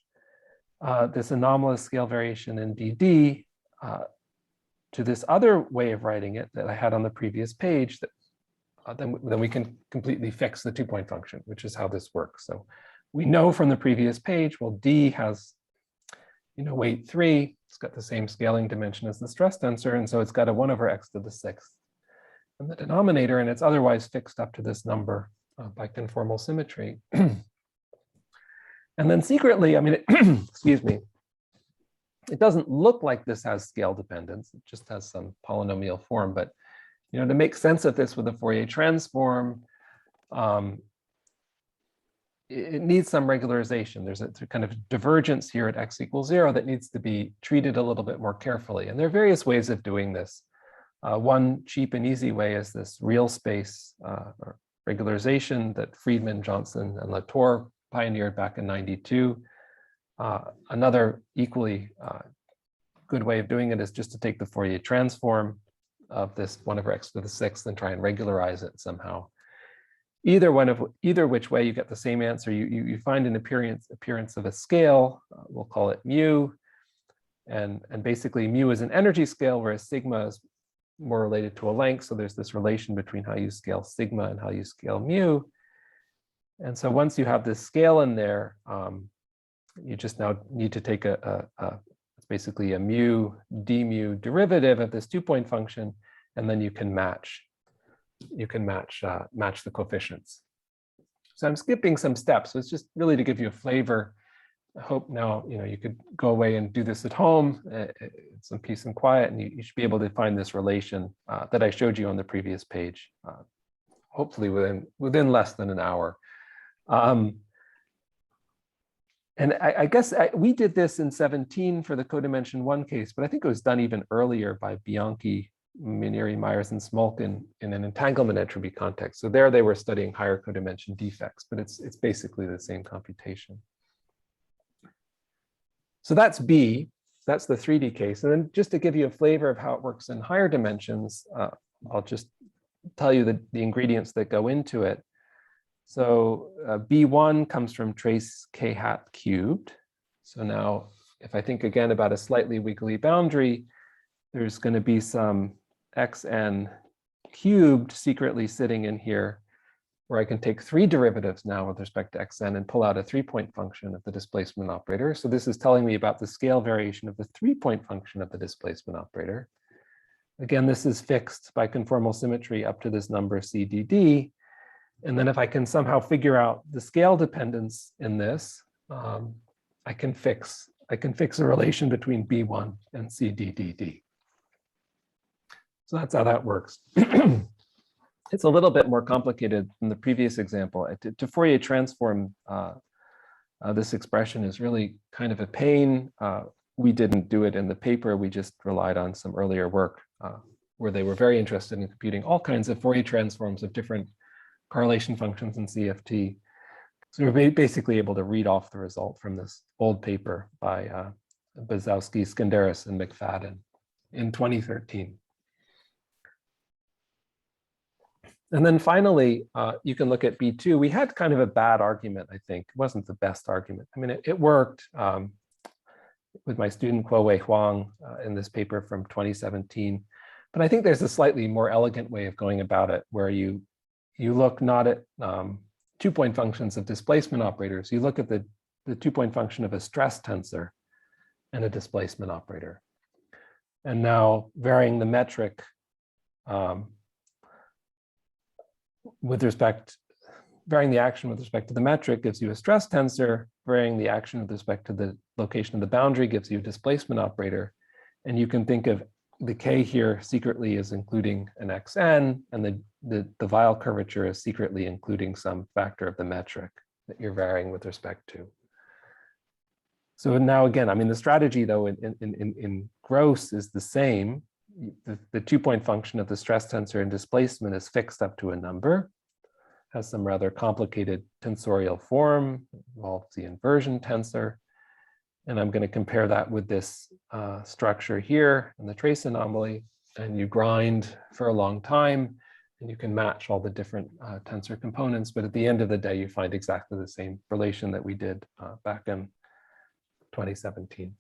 this anomalous scale variation in dd to this other way of writing it that I had on the previous page, that then we can completely fix the 2-point function, which is how this works. So we know from the previous page, well, D has, weight 3. It's got the same scaling dimension as the stress tensor, and so it's got a 1/x to the 6th in the denominator, and it's otherwise fixed up to this number by conformal symmetry. And then secretly, I mean, excuse me, it doesn't look like this has scale dependence. It just has some polynomial form. But to make sense of this with a Fourier transform, it needs some regularization. There's a kind of divergence here at x = 0 that needs to be treated a little bit more carefully. And there are various ways of doing this. One cheap and easy way is this real space regularization that Friedman, Johnson, and Latour pioneered back in '92. Another equally good way of doing it is just to take the Fourier transform of this 1/x to the 6th and try and regularize it somehow. Either which way, you get the same answer. You find an appearance of a scale. We'll call it mu, and basically mu is an energy scale, whereas sigma is more related to a length. So there's this relation between how you scale sigma and how you scale mu. And so once you have this scale in there, you just now need to take it's basically a mu d mu derivative of this 2-point function, and then you can match the coefficients. So I'm skipping some steps. So it's just really to give you a flavor. I hope now you could go away and do this at home, some peace and quiet, and you should be able to find this relation that I showed you on the previous page, hopefully within less than an hour. And I guess we did this in 17 for the codimension 1 case, but I think it was done even earlier by Bianchi, Minieri, Myers, and Smolk in an entanglement entropy context. So there they were studying higher codimension defects, but it's basically the same computation. So that's B, that's the 3D case. And then just to give you a flavor of how it works in higher dimensions, I'll just tell you the ingredients that go into it. So B1 comes from trace k hat cubed. So now if I think again about a slightly wiggly boundary, there's going to be some xn cubed secretly sitting in here, where I can take 3 derivatives now with respect to xn and pull out a 3-point function of the displacement operator. So this is telling me about the scale variation of the 3-point function of the displacement operator. Again, this is fixed by conformal symmetry up to this number CDD. And then if I can somehow figure out the scale dependence in this, I can fix a relation between B1 and CDDD. So that's how that works. It's a little bit more complicated than the previous example. To Fourier transform this expression is really kind of a pain. We didn't do it in the paper. We just relied on some earlier work where they were very interested in computing all kinds of Fourier transforms of different correlation functions in CFT. So we're basically able to read off the result from this old paper by Bazowski, Skenderis, and McFadden in 2013. And then finally, you can look at B2. We had kind of a bad argument, I think. It wasn't the best argument. I mean, it worked with my student Kuo-wei Huang in this paper from 2017. But I think there's a slightly more elegant way of going about it, where you look not at 2-point functions of displacement operators. You look at the 2-point function of a stress tensor and a displacement operator. And now varying the metric varying the action with respect to the metric gives you a stress tensor. Varying the action with respect to the location of the boundary gives you a displacement operator. And you can think of the K here secretly as including an xn, and the Weil curvature is secretly including some factor of the metric that you're varying with respect to. So now again, I mean, the strategy though in gross is the same. The 2-point function of the stress tensor and displacement is fixed up to a number, has some rather complicated tensorial form, involves the inversion tensor. And I'm going to compare that with this structure here in the trace anomaly, and you grind for a long time, and you can match all the different tensor components. But at the end of the day, you find exactly the same relation that we did back in 2017.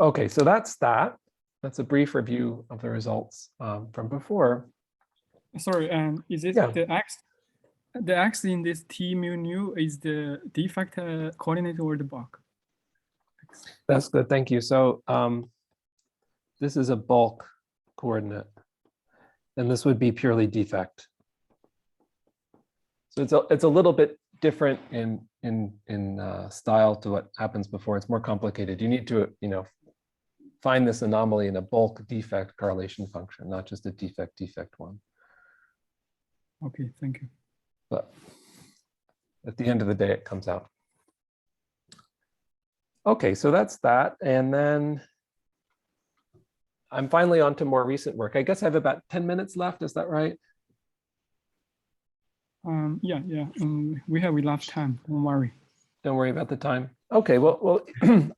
Okay, so that's that. That's a brief review of the results from before. Sorry, is it the x in this T mu nu is the defect coordinate or the bulk? That's good, thank you. So this is a bulk coordinate, and this would be purely defect. So it's a little bit different in style to what happens before. It's more complicated. You need to find this anomaly in a bulk defect correlation function, not just a defect one. Okay, thank you. But at the end of the day, it comes out. Okay, so that's that. And then I'm finally on to more recent work. I guess I have about 10 minutes left. Is that right? Yeah. We have enough time. Don't worry. Don't worry about the time. Okay, well,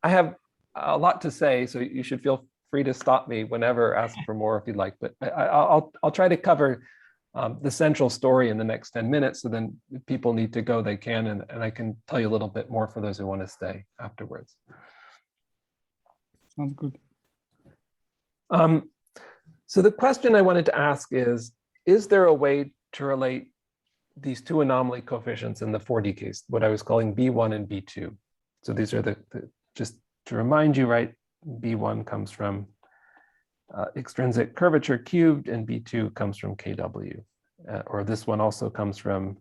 I have a lot to say, so you should feel free to stop me whenever, ask for more if you'd like. But I'll try to cover the central story in the next 10 minutes. So then if people need to go, they can, and I can tell you a little bit more for those who want to stay afterwards. Sounds good. So the question I wanted to ask is there a way to relate these two anomaly coefficients in the 4D case, what I was calling B1 and B2? So these are just to remind you, right? B1 comes from extrinsic curvature cubed, and B2 comes from KW. Or this one also comes from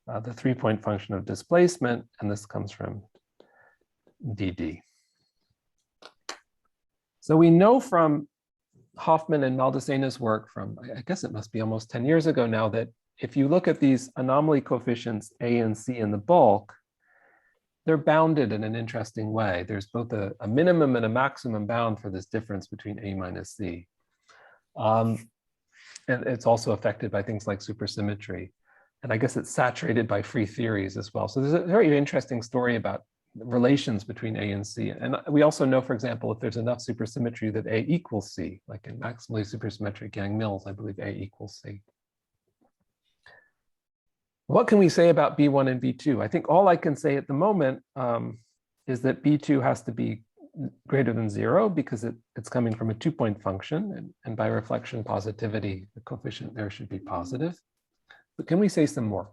the 3-point function of displacement, and this comes from DD. So we know from Hoffman and Maldasena's work from, I guess it must be almost 10 years ago now, that if you look at these anomaly coefficients A and C in the bulk, they're bounded in an interesting way. There's both a minimum and a maximum bound for this difference between A minus C. And it's also affected by things like supersymmetry. And I guess it's saturated by free theories as well. So there's a very interesting story about relations between A and C. And we also know, for example, if there's enough supersymmetry that A equals C, like in maximally supersymmetric Yang-Mills, I believe A equals C. What can we say about B1 and B2? I think all I can say at the moment is that B2 has to be greater than 0 because it's coming from a 2-point function. And by reflection positivity, the coefficient there should be positive. But can we say some more?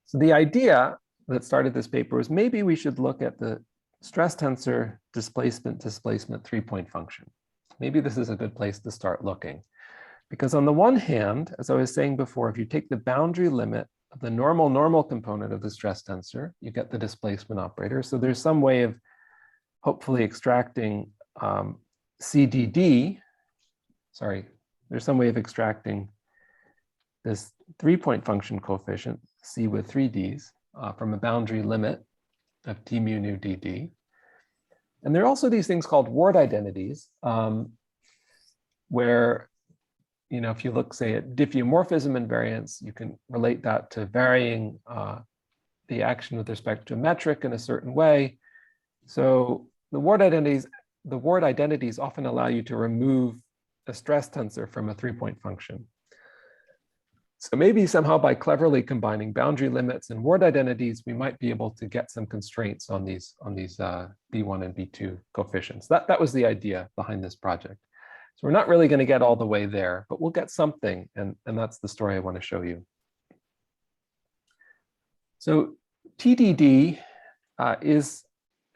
So the idea that started this paper was maybe we should look at the stress tensor displacement 3-point function. Maybe this is a good place to start looking. Because on the one hand, as I was saying before, if you take the boundary limit of the normal component of the stress tensor, you get the displacement operator. So there's some way of hopefully extracting CDD, there's some way of extracting this 3-point function coefficient, C with 3 Ds, from a boundary limit of T mu nu dd. And there are also these things called ward identities, where, you know, if you look, say, at diffeomorphism invariance, you can relate that to varying the action with respect to a metric in a certain way. So the ward identities often allow you to remove a stress tensor from a 3-point function. So maybe somehow by cleverly combining boundary limits and ward identities, we might be able to get some constraints on these B1 and B2 coefficients. That was the idea behind this project. So we're not really going to get all the way there, but we'll get something, and that's the story I want to show you. So TDD is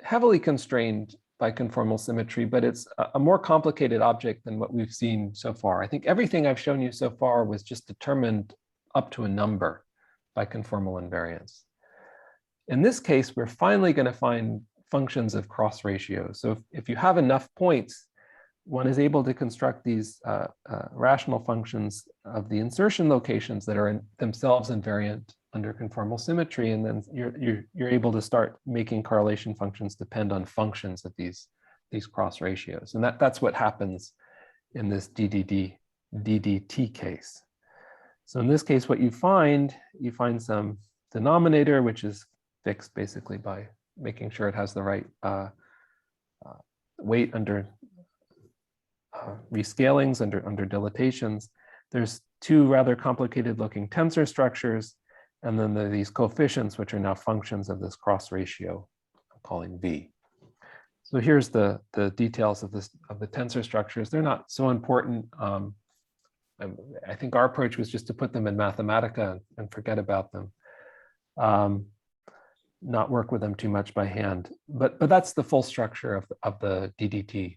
heavily constrained by conformal symmetry, but it's a more complicated object than what we've seen so far. I think everything I've shown you so far was just determined up to a number by conformal invariance. In this case, we're finally going to find functions of cross ratios. So if you have enough points, one is able to construct these rational functions of the insertion locations that are themselves invariant under conformal symmetry, and then you're able to start making correlation functions depend on functions of these cross ratios. And that's what happens in this DDT case. So in this case, what you find some denominator, which is fixed basically by making sure it has the right weight under rescalings, under dilatations. There's 2 rather complicated looking tensor structures, and then there are these coefficients, which are now functions of this cross ratio I'm calling V. So here's the details of the tensor structures. They're not so important. I think our approach was just to put them in Mathematica and forget about them, not work with them too much by hand. But that's the full structure of the DDT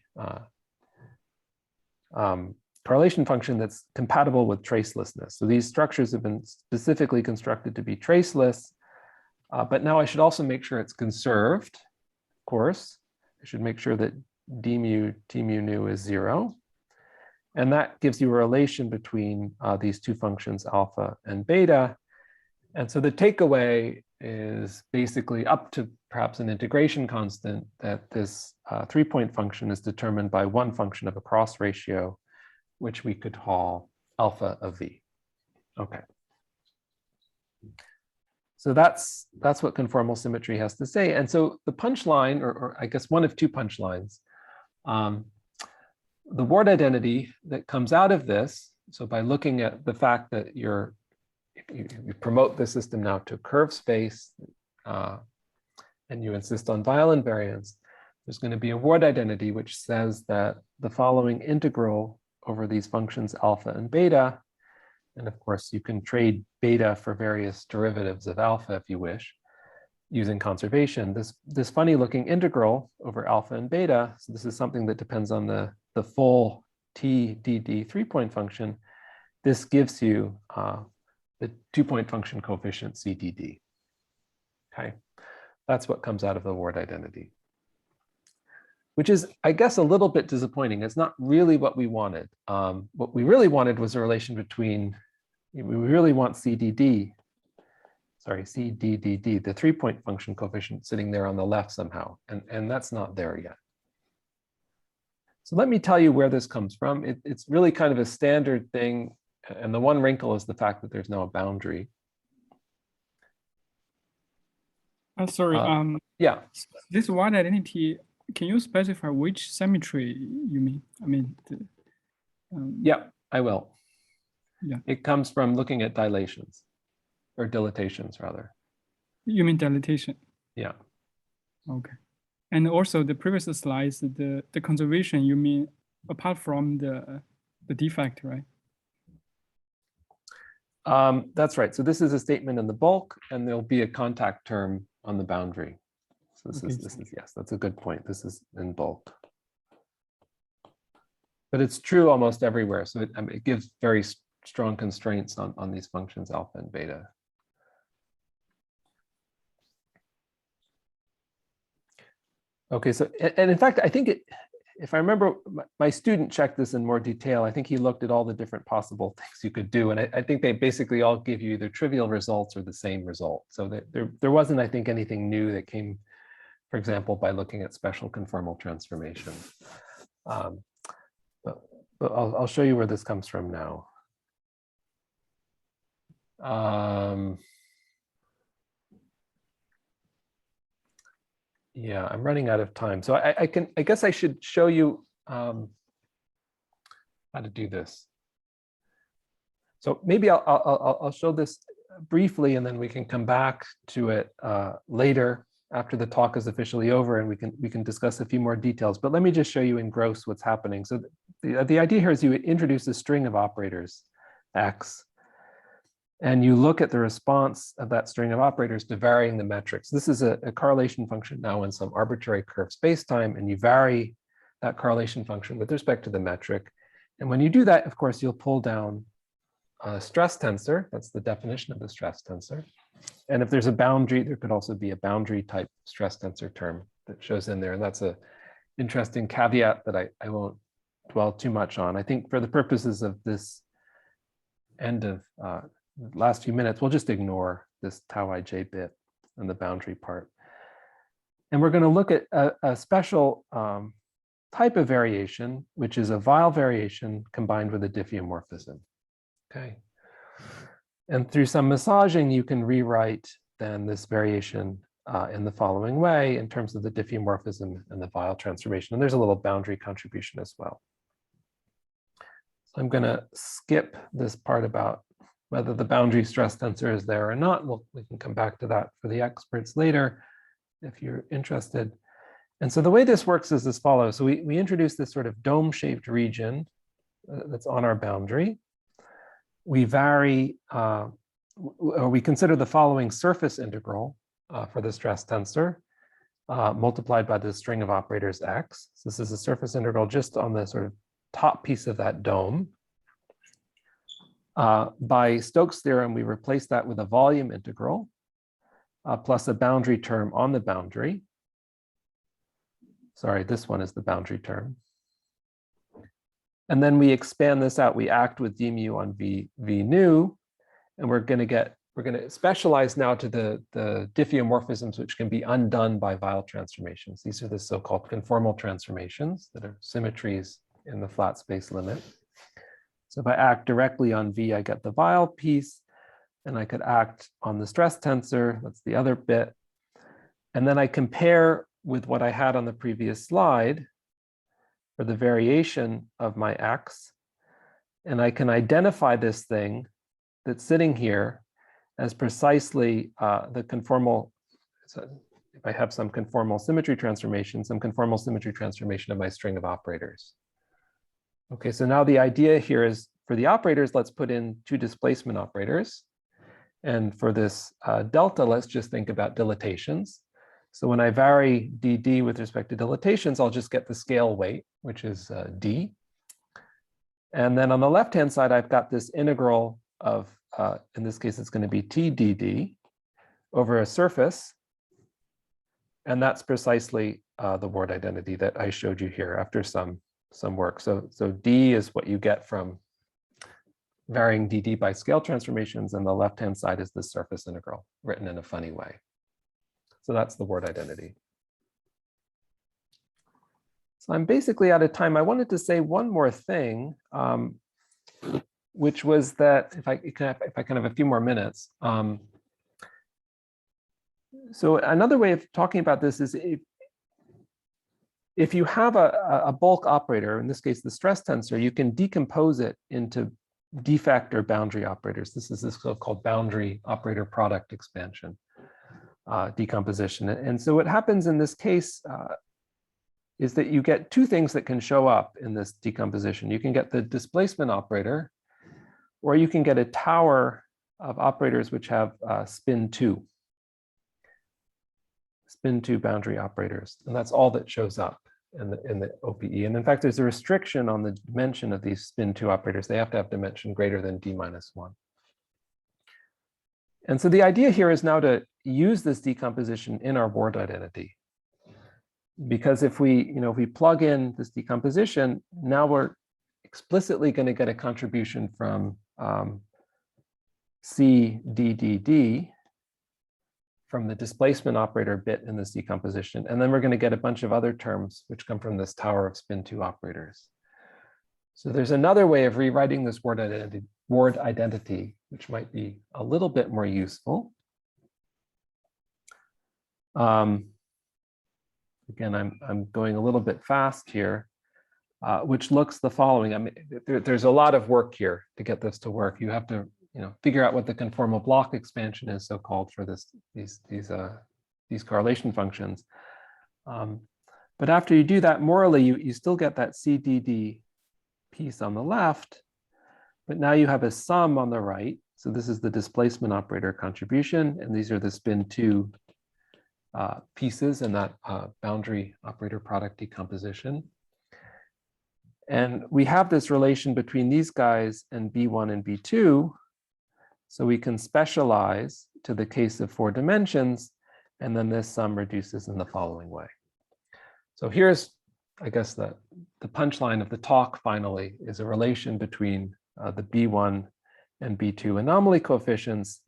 correlation function that's compatible with tracelessness. So these structures have been specifically constructed to be traceless, but now I should also make sure it's conserved, of course. I should make sure that d mu t mu nu is 0. And that gives you a relation between these 2 functions, alpha and beta. And so the takeaway is basically up to perhaps an integration constant that this 3-point function is determined by one function of a cross ratio, which we could call alpha of V. Okay. So that's what conformal symmetry has to say. And so the punchline, or I guess one of 2 punchlines, the ward identity that comes out of this, so by looking at the fact that you promote the system now to curved space, and you insist on Weyl invariance, there's going to be a ward identity which says that the following integral over these functions alpha and beta, and of course you can trade beta for various derivatives of alpha if you wish, using conservation, this funny looking integral over alpha and beta, so this is something that depends on the full TDD 3-point function, this gives you the 2-point function coefficient CDD. Okay, that's what comes out of the ward identity, which is, I guess, a little bit disappointing. It's not really what we wanted. What we really wanted was a relation between, we really want CDDD, the 3-point function coefficient sitting there on the left somehow, and that's not there yet. So let me tell you where this comes from. It's really kind of a standard thing, and the one wrinkle is the fact that there's no boundary. Sorry, yeah. This wide identity, can you specify which symmetry you mean? I mean, Yeah, I will. Yeah. It comes from looking at dilations, or dilatations rather. You mean dilatation? Yeah. Okay. And also the previous slides, the conservation, you mean apart from the defect, right? That's right. So this is a statement in the bulk, and there'll be a contact term on the boundary. So this is yes, that's a good point. This is in bulk. But it's true almost everywhere. So it gives very strong constraints on these functions alpha and beta. Okay, so, and in fact, I think if I remember, my student checked this in more detail. I think he looked at all the different possible things you could do. And I think they basically all give you either trivial results or the same result. So there wasn't, I think, anything new that came, for example, by looking at special conformal transformation. But I'll show you where this comes from now. Yeah, I'm running out of time. So I guess I should show you how to do this. So maybe I'll show this briefly, and then we can come back to it later after the talk is officially over, and we can discuss a few more details. But let me just show you in gross what's happening. So the idea here is you introduce a string of operators, X, and you look at the response of that string of operators to varying the metrics. This is a correlation function now in some arbitrary curved spacetime, and you vary that correlation function with respect to the metric. And when you do that, of course, you'll pull down a stress tensor. That's the definition of the stress tensor. And if there's a boundary, there could also be a boundary type stress tensor term that shows in there. And that's an interesting caveat that I won't dwell too much on. I think for the purposes of this end of last few minutes, we'll just ignore this tau ij bit and the boundary part. And we're going to look at a special type of variation, which is a Weil variation combined with a diffeomorphism. Okay. And through some massaging, you can rewrite then this variation in the following way in terms of the diffeomorphism and the Weil transformation. And there's a little boundary contribution as well. So I'm going to skip this part about whether the boundary stress tensor is there or not. We can come back to that for the experts later if you're interested. And so the way this works is as follows. So we introduce this sort of dome-shaped region that's on our boundary. We vary, or we consider the following surface integral for the stress tensor multiplied by the string of operators X. So this is a surface integral just on the sort of top piece of that dome. By Stokes' theorem, we replace that with a volume integral plus a boundary term on the boundary. Sorry, this one is the boundary term. And then we expand this out. We act with d mu on v nu, and we're going to specialize now to the diffeomorphisms which can be undone by Weil transformations. These are the so-called conformal transformations that are symmetries in the flat space limit. So if I act directly on V, I get the Weil piece, and I could act on the stress tensor, that's the other bit. And then I compare with what I had on the previous slide for the variation of my X, and I can identify this thing that's sitting here as precisely the conformal, so if I have some conformal symmetry transformation of my string of operators. Okay, so now the idea here is for the operators, let's put in two displacement operators. And for this delta, let's just think about dilatations. So when I vary dd with respect to dilatations, I'll just get the scale weight, which is d. And then on the left-hand side, I've got this integral of, in this case, it's going to be t dd over a surface. And that's precisely the word identity that I showed you here after some work. So d is what you get from varying dd by scale transformations, and the left-hand side is the surface integral written in a funny way. So that's the word identity. So I'm basically out of time. I wanted to say one more thing, which was that if I can have a few more minutes. So another way of talking about this is if you have a bulk operator, in this case the stress tensor, you can decompose it into d-factor boundary operators. This is this so-called boundary operator product expansion decomposition. And so what happens in this case is that you get two things that can show up in this decomposition. You can get the displacement operator, or you can get a tower of operators which have spin 2 boundary operators. And that's all that shows up in the OPE. And in fact, there's a restriction on the dimension of these spin 2 operators. They have to have dimension greater than d-1. And so the idea here is now to use this decomposition in our word identity. Because if we plug in this decomposition, now we're explicitly going to get a contribution from CDDD from the displacement operator bit in this decomposition. And then we're going to get a bunch of other terms which come from this tower of spin 2 operators. So there's another way of rewriting this word identity, which might be a little bit more useful. Again, I'm going a little bit fast here, which looks the following. I mean, there's a lot of work here to get this to work. You have to, figure out what the conformal block expansion is, so-called, for these correlation functions. But after you do that, morally, you still get that CDD piece on the left, but now you have a sum on the right. So this is the displacement operator contribution, and these are the spin 2 pieces in that boundary operator product decomposition. And we have this relation between these guys and B1 and B2. So we can specialize to the case of 4 dimensions, and then this sum reduces in the following way. So here's, I guess, the punchline of the talk finally is a relation between the B1 and B2 anomaly coefficients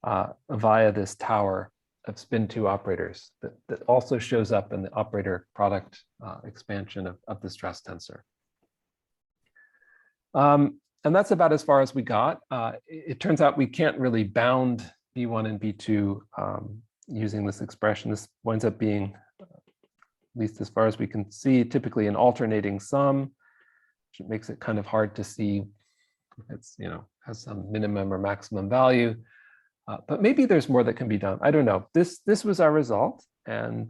via this tower of spin 2 operators that also shows up in the operator product expansion of the stress tensor. And that's about as far as we got. It turns out we can't really bound B1 and B2 using this expression. This winds up being, at least as far as we can see, typically an alternating sum, which makes it kind of hard to see if it's, has some minimum or maximum value. But maybe there's more that can be done. I don't know. This was our result, and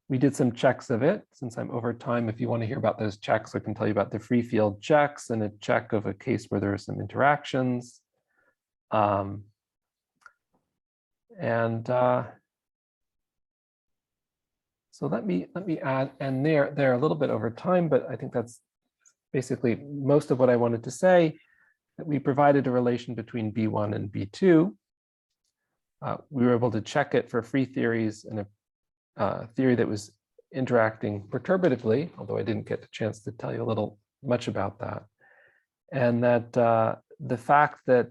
we did some checks of it. Since I'm over time, if you want to hear about those checks, I can tell you about the free field checks and a check of a case where there are some interactions. So let me add, and they're a little bit over time, but I think that's basically most of what I wanted to say. That we provided a relation between B1 and B2. We were able to check it for free theories and a theory that was interacting perturbatively, although I didn't get a chance to tell you a little much about that. And that the fact that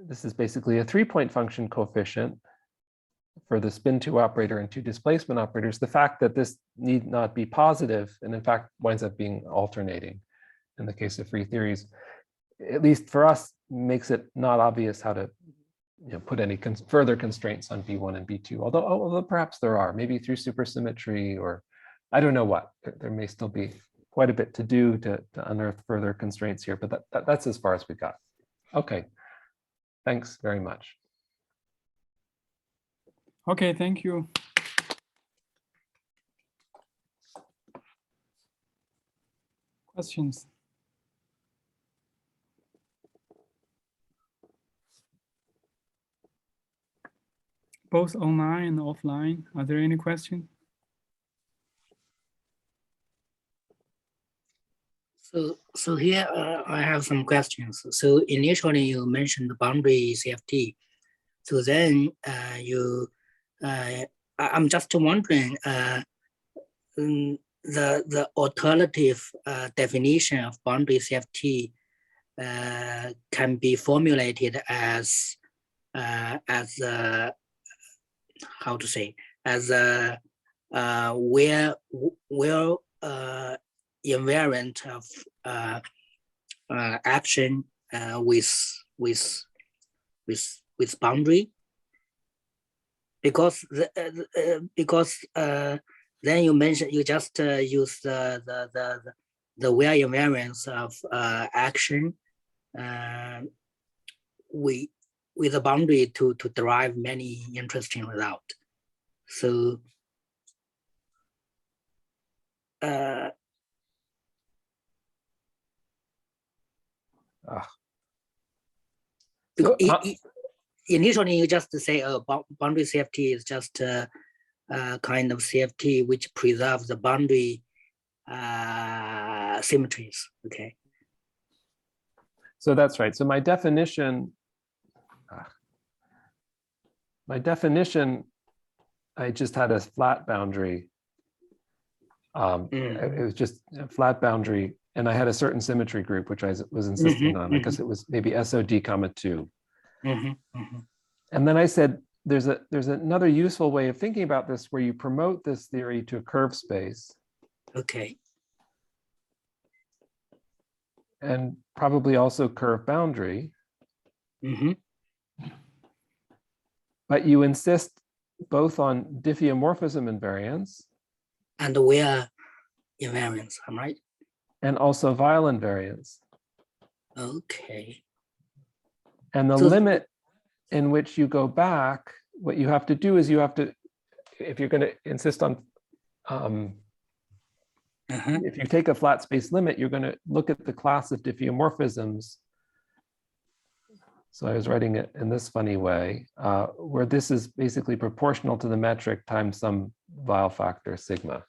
this is basically a 3-point function coefficient for the spin 2 operator and 2 displacement operators, the fact that this need not be positive, and in fact winds up being alternating in the case of free theories, at least for us, makes it not obvious how to put any further constraints on B1 and B2, although perhaps there are, maybe through supersymmetry, or I don't know what. There may still be quite a bit to do to unearth further constraints here, but that's as far as we got. Okay, thanks very much. Okay, thank you. Questions? both online and offline. Are there any questions? So here I have some questions. So initially you mentioned the boundary CFT. So then I'm just wondering the alternative definition of boundary CFT can be formulated as how to say, as where invariant of action with boundary, because then you mentioned you just use the where invariance of action with a boundary to derive many interesting results. So initially you just say boundary CFT is just a kind of CFT which preserves the boundary symmetries. Okay. So that's right. So my definition, I just had a flat boundary. It was just a flat boundary, and I had a certain symmetry group, which I was insisting on. I guess it was maybe SOD comma 2. And then I said, there's another useful way of thinking about this where you promote this theory to a curve space. Okay. And probably also curve boundary. But you insist both on diffeomorphism invariance. And where invariance, am I right? And also Weil invariance. Okay. And the limit in which you go back, what you have to do is you have to, if you're going to insist on, if you take a flat space limit, you're going to look at the class of diffeomorphisms. So I was writing it in this funny way, where this is basically proportional to the metric times some Weil factor sigma.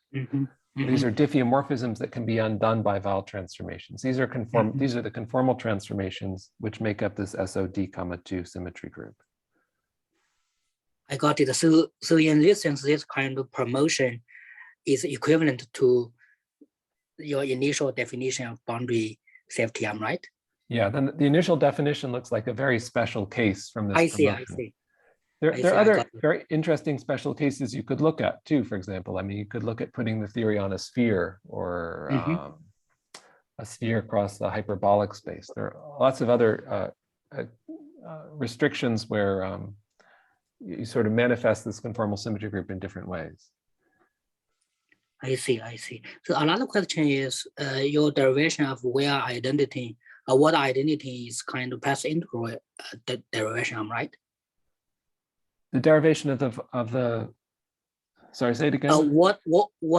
These are diffeomorphisms that can be undone by Weil transformations. These are These are the conformal transformations which make up this SOD comma 2 symmetry group. I got it. So in this sense, this kind of promotion is equivalent to your initial definition of boundary CFT, am I right? Yeah, then the initial definition looks like a very special case from this promotion. I see. There are other very interesting special cases you could look at too, for example. I mean, you could look at putting the theory on a sphere or a sphere across the hyperbolic space. There are lots of other restrictions where you sort of manifest this conformal symmetry group in different ways. I see. So another question is your derivation of where identity, what identity is kind of path integral derivation, am I right? The derivation of the sorry, say it again. What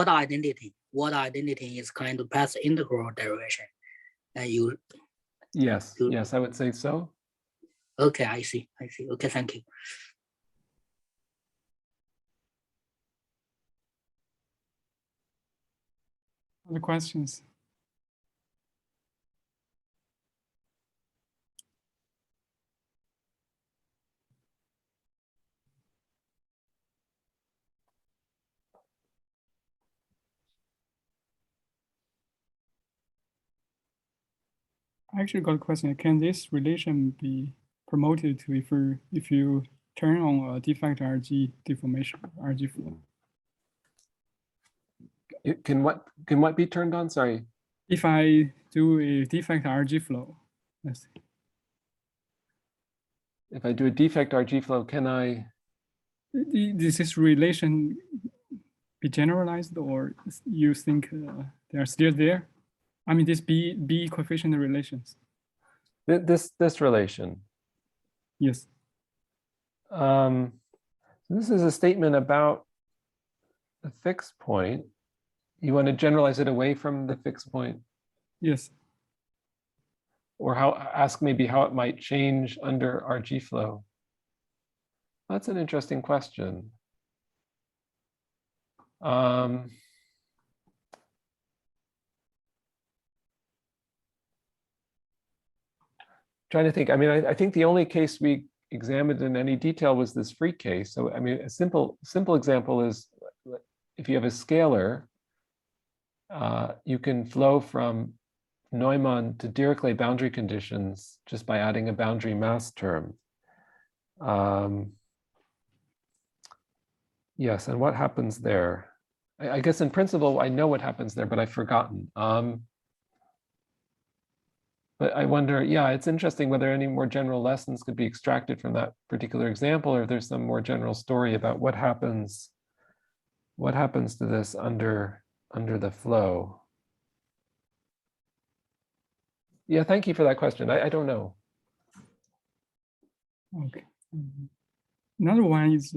identity? What identity is kind of path integral derivation? Yes, I would say so. Okay, I see. Okay, thank you. Other questions? I actually got a question. Can this relation be promoted to if you turn on a defect RG deformation, RG flow? Can what be turned on? Sorry. If I do a defect RG flow, let's see. If I do a defect RG flow, can I? Does this relation be generalized, or you think they are still there? I mean, this B coefficient relations. This relation. Yes. This is a statement about the fixed point. You want to generalize it away from the fixed point? Yes. Or ask maybe how it might change under RG flow. That's an interesting question. Trying to think. I mean, I think the only case we examined in any detail was this free case. So I mean, a simple example is if you have a scalar, you can flow from Neumann to Dirichlet boundary conditions just by adding a boundary mass term. Yes, and what happens there? I guess in principle, I know what happens there, but I've forgotten. But I wonder, yeah, it's interesting whether any more general lessons could be extracted from that particular example, or if there's some more general story about what happens to this under the flow. Yeah, thank you for that question. I don't know. Okay. Another one is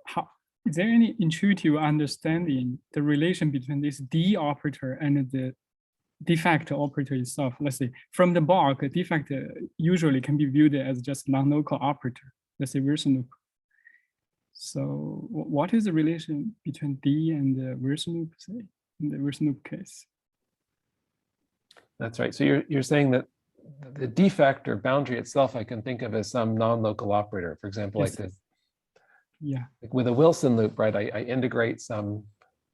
how is there any intuitive understanding the relation between this D operator and the defect operator itself? Let's say from the bulk, a defect usually can be viewed as just non-local operator, let's say Wilson loop. So what is the relation between D and the Wilson loop, say, in the Wilson loop case? That's right. So you're saying that the defect or boundary itself, I can think of as some non-local operator. For example, Yes. like this. Yeah. Like with a Wilson loop, right? I integrate some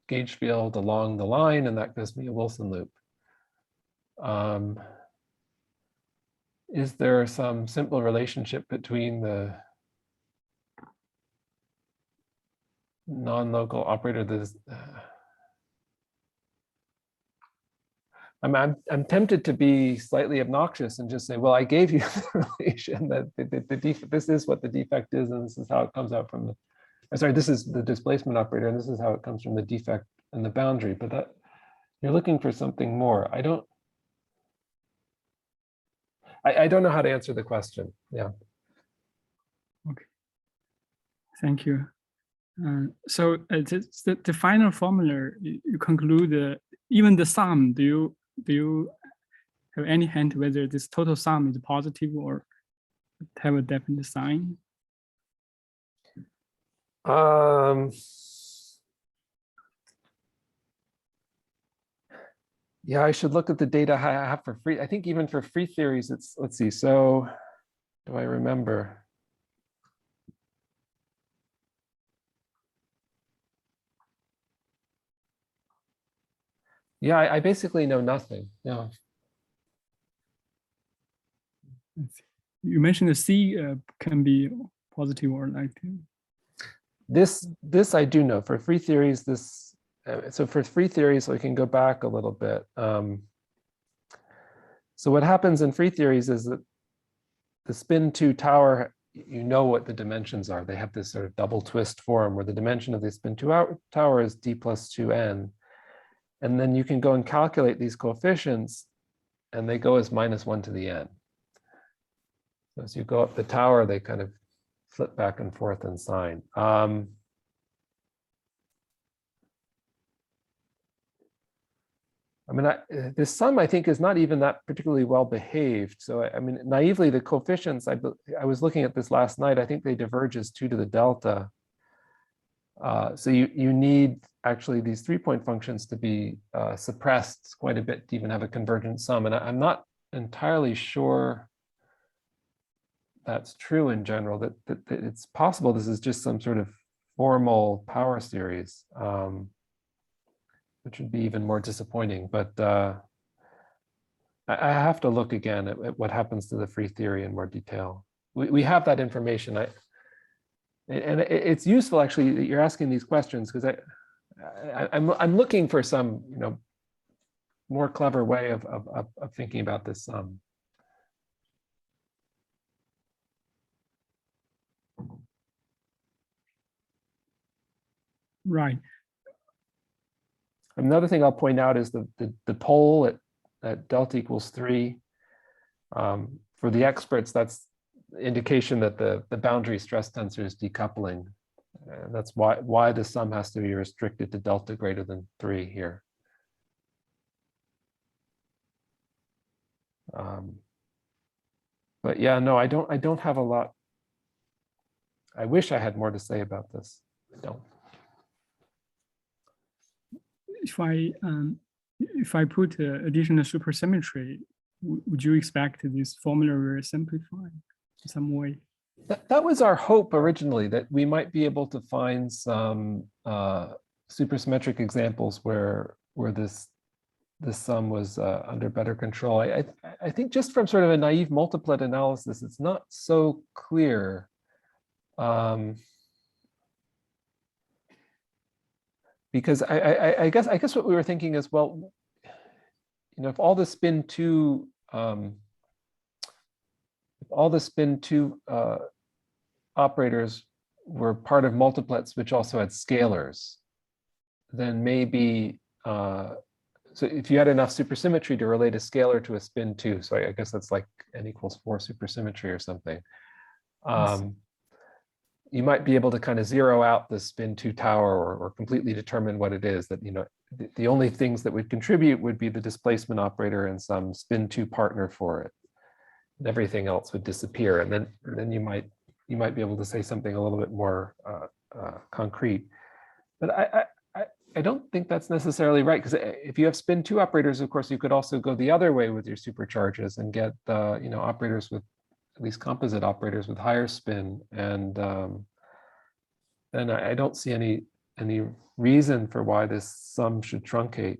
gauge field along the line, and that gives me a Wilson loop. Is there some simple relationship between the non-local operator? This, I'm tempted to be slightly obnoxious and just say, well, I gave you the relation that this is what the defect is, and this is how it comes out from the. Sorry, this is the displacement operator, and this is how it comes from the defect and the boundary. But that you're looking for something more. I don't know how to answer the question. Yeah. Okay. Thank you. So the final formula, you conclude even the sum. Do you have any hint whether this total sum is positive or have a definite sign? Yeah, I should look at the data I have for free. I think even for free theories, it's, let's see. So do I remember? Yeah, I basically know nothing. Yeah. You mentioned the C can be positive or negative. This I do know for free theories. This so for free theories, we can go back a little bit. So what happens in free theories is that the spin 2 tower, you know what the dimensions are. They have this sort of double twist form where the dimension of the spin 2 tower is d plus 2n. And then you can go and calculate these coefficients, and they go as -1 to the n. So as you go up the tower, they kind of flip back and forth in sign. I mean, this sum, I think, is not even that particularly well behaved. So, I mean, naively, the coefficients, I was looking at this last night, I think they diverge as 2 to the delta. So you need actually these 3-point functions to be suppressed quite a bit to even have a convergent sum. And I'm not entirely sure that's true in general, that it's possible this is just some sort of formal power series, which would be even more disappointing. But I have to look again at what happens to the free theory in more detail. We have that information. And it's useful actually that you're asking these questions, because I'm looking for some, you know, more clever way of thinking about this sum. Right. Another thing I'll point out is the pole at delta equals 3. For the experts, that's indication that the boundary stress tensor is decoupling. And that's why the sum has to be restricted to delta greater than 3 here. But yeah, no, I don't have a lot. I wish I had more to say about this. I don't. If I put additional supersymmetry, would you expect this formula will simplify in some way? That was our hope originally, that we might be able to find some supersymmetric examples where this sum was under better control. I think just from sort of a naive multiplet analysis, it's not so clear. Because I guess what we were thinking is, well, if all the spin 2 operators were part of multiplets which also had scalars, then maybe so if you had enough supersymmetry to relate a scalar to a spin 2, so I guess that's like n equals 4 supersymmetry or something. You might be able to kind of zero out the spin 2 tower or completely determine what it is, that the only things that would contribute would be the displacement operator and some spin 2 partner for it. And everything else would disappear. And then you might be able to say something a little bit more concrete. But I don't think that's necessarily right, because if you have spin 2 operators, of course, you could also go the other way with your supercharges and get operators with, at least composite operators with higher spin, and then I don't see any reason for why this sum should truncate.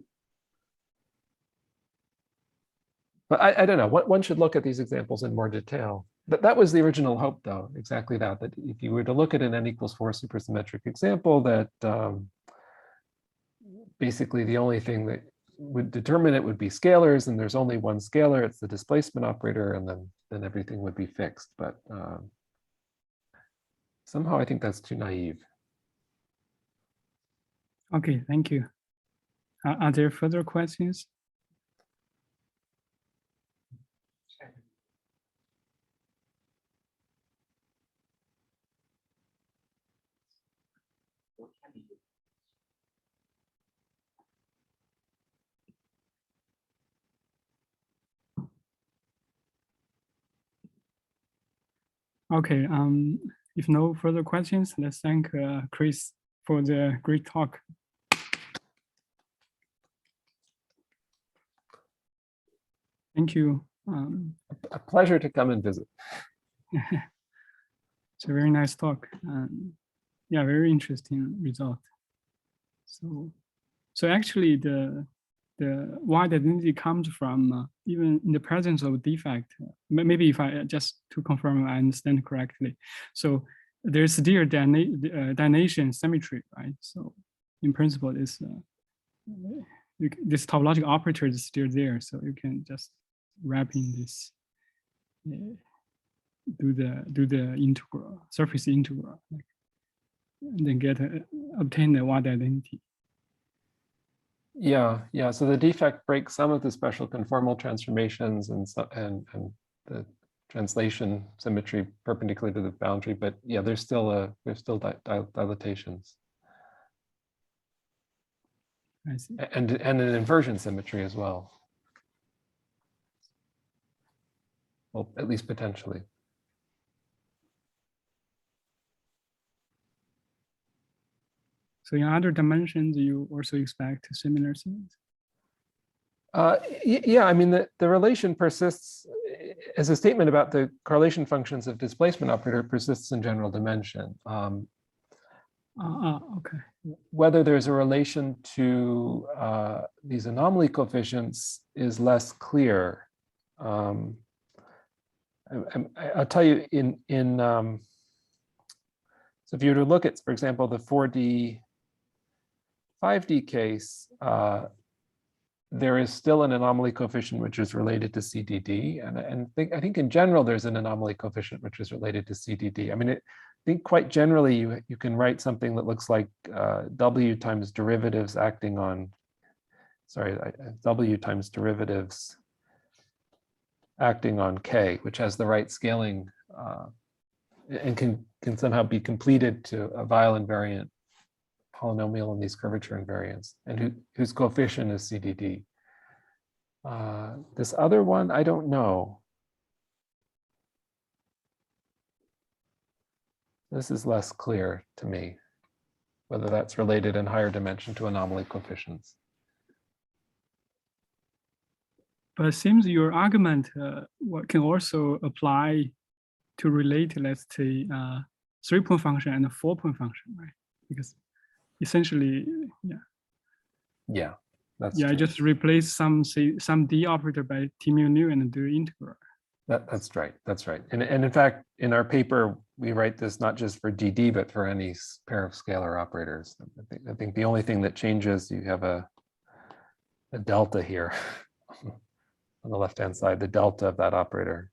But I don't know. One should look at these examples in more detail. But that was the original hope, though. Exactly that if you were to look at an n equals 4 supersymmetric example, that basically the only thing that would determine it would be scalars, and there's only one scalar, it's the displacement operator, and then everything would be fixed. But somehow I think that's too naive. Okay, thank you. Are there further questions? Okay, if no further questions, let's thank Chris for the great talk. Thank you. A pleasure to come and visit. It's a very nice talk. Yeah, very interesting result. So actually the wide identity comes from even in the presence of defect. Maybe if I just to confirm I understand correctly. So there's still dilatation symmetry, right? So in principle, this topological operator is still there. So you can just wrap in this, do the integral, surface integral, and then obtain the wide identity. Yeah. So the defect breaks some of the special conformal transformations and the translation symmetry perpendicular to the boundary, but yeah, there's still dilatations. I see. And an inversion symmetry as well. Well, at least potentially. So in other dimensions, you also expect similar things? Yeah, I mean, the relation persists as a statement about the correlation functions of displacement operator persists in general dimension. Okay. Whether there's a relation to these anomaly coefficients is less clear. I'll tell you so if you were to look at, for example, the 4D, 5D case, there is still an anomaly coefficient which is related to CDD, and I think in general there's an anomaly coefficient which is related to CDD. I mean, I think quite generally you can write something that looks like W times derivatives acting on, W times derivatives acting on K, which has the right scaling and can somehow be completed to a Weil invariant polynomial in these curvature invariants, and whose coefficient is CDD. This other one, I don't know. This is less clear to me, whether that's related in higher dimension to anomaly coefficients. But it seems your argument can also apply to relate, let's say, 3-point function and a 4-point function, right? Because essentially, yeah. Yeah, that's yeah. true. I just replace some d operator by t mu nu and do integral. That's right. That's right. And in fact, in our paper, we write this not just for GD, but for any pair of scalar operators. I think the only thing that changes, you have a delta here on the left-hand side, the delta of that operator.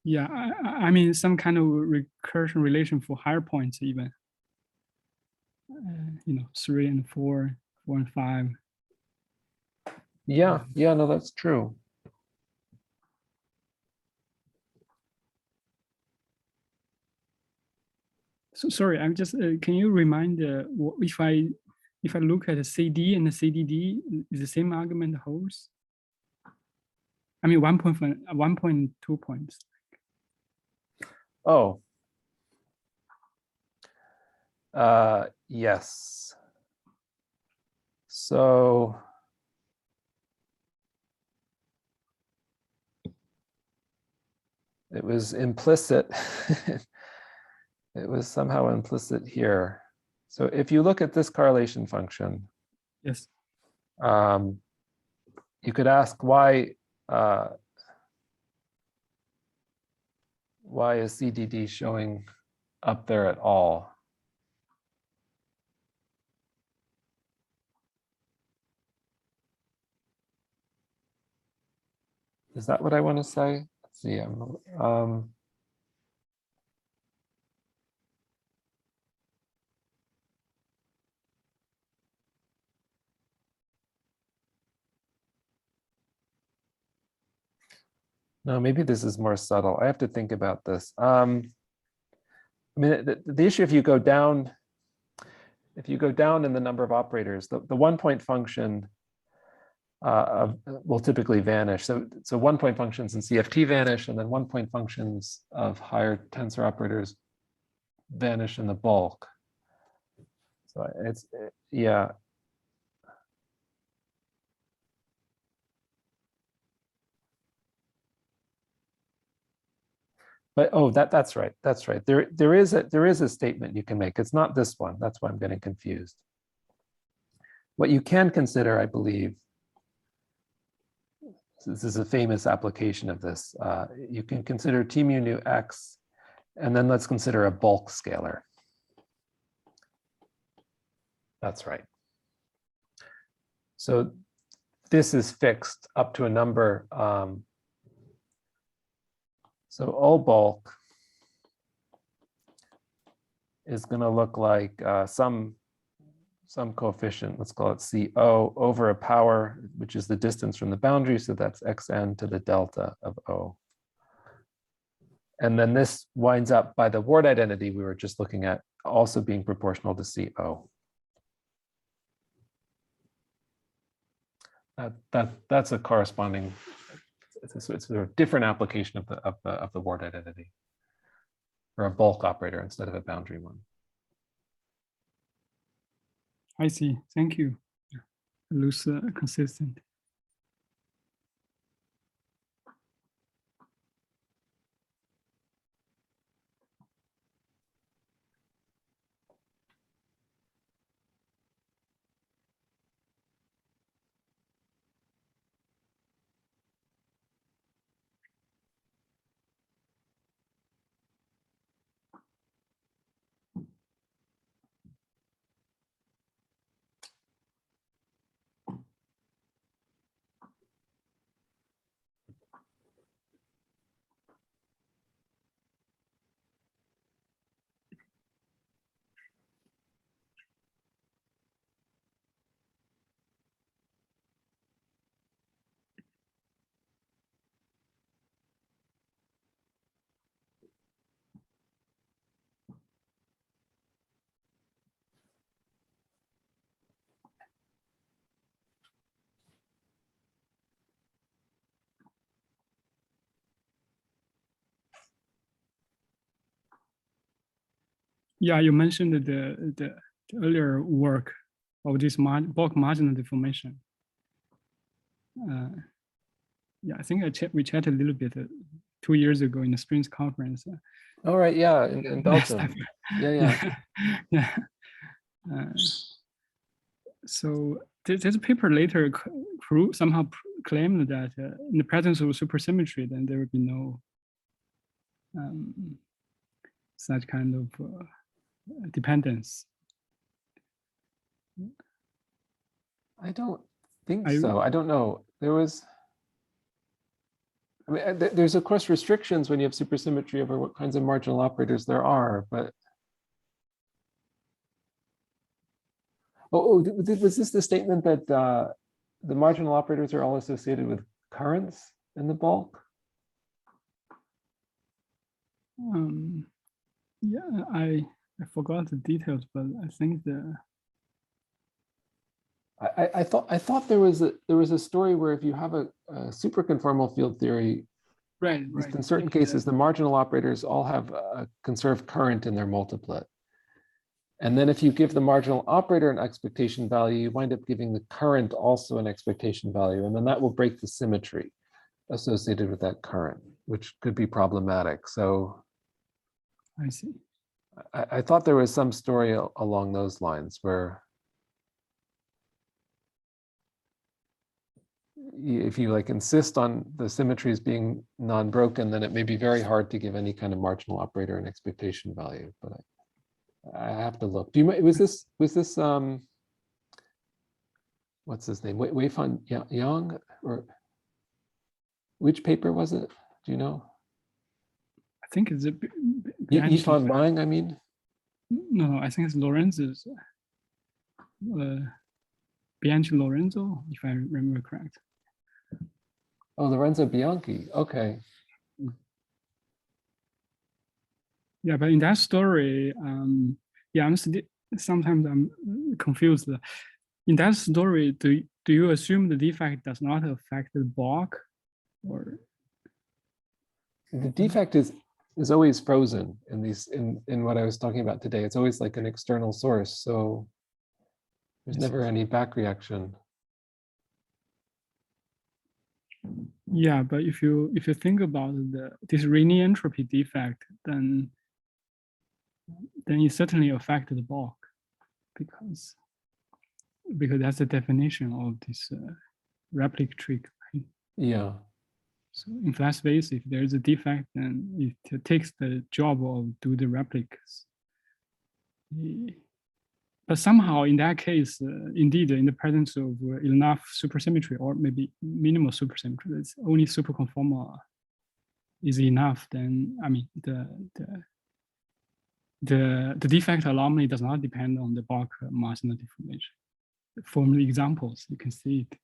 Yeah, I mean, some kind of recursion relation for higher points even. 3 and 4, 4 and 5. Yeah, no, that's true. So sorry, I'm just, can you remind if I look at a CD and the CDD, is the same argument holds? I mean, 1.2 points. Oh. Yes. So it was implicit. It was somehow implicit here. So if you look at this correlation function, Yes. you could ask why is CDD showing up there at all? Is that what I want to say? Let's see. No, maybe this is more subtle. I have to think about this. I mean, the issue, if you go down in the number of operators, the 1-point function will typically vanish. So 1-point functions in CFT vanish, and then 1-point functions of higher tensor operators vanish in the bulk. So it's, yeah. But oh, that's right. That's right. There is a statement you can make. It's not this one. That's why I'm getting confused. What you can consider, I believe, this is a famous application of this. You can consider T mu nu x, and then let's consider a bulk scalar. That's right. So this is fixed up to a number. So O bulk is going to look like some coefficient, let's call it CO, over a power, which is the distance from the boundary. So that's xn to the delta of O. And then this winds up by the Ward identity we were just looking at, also being proportional to CO. That's a corresponding, it's a different application of the Ward identity, or a bulk operator instead of a boundary one. I see. Thank you. Loose consistent. Yeah, you mentioned the earlier work of this bulk marginal deformation. Yeah, I think we chatted a little bit 2 years ago in the Springs conference. All right, yeah, in Belgium. Yeah. Yeah. So this paper later somehow claimed that in the presence of supersymmetry, then there would be no such kind of dependence. I don't think so. I don't know. There was, I mean, there's of course restrictions when you have supersymmetry over what kinds of marginal operators there are, but was this the statement that the marginal operators are all associated with currents in the bulk? Yeah, I forgot the details, but I think I thought there was a story where if you have a super conformal field theory, right, at least in certain cases, the marginal operators all have a conserved current in their multiplet. And then if you give the marginal operator an expectation value, you wind up giving the current also an expectation value. And then that will break the symmetry associated with that current, which could be problematic. So I see. I thought there was some story along those lines where if you like insist on the symmetries being non-broken, then it may be very hard to give any kind of marginal operator an expectation value. But I have to look. Do you was this what's his name? Wei Fan Yang, or which paper was it? Do you know? I think it's a Yifan Wang, I mean. No, I think it's Lorenz's. Bianchi Lorenzo, if I remember correct. Oh, Lorenzo Bianchi. Okay. Yeah, but in that story, yeah, sometimes I'm confused. In that story, do you assume the defect does not affect the bulk, or the defect is always frozen in these in what I was talking about today. It's always like an external source, so there's never any back reaction. Yeah, but if you think about this Rayleigh entropy defect, then it certainly affects the bulk, because that's the definition of this replic trick. Right? Yeah. So in flat space, if there is a defect, then it takes the job of do the replicas. But somehow in that case, indeed, in the presence of enough supersymmetry or maybe minimal supersymmetry, it's only superconformal is enough. Then I mean the defect anomaly does not depend on the bulk marginal deformation. From the examples, you can see it.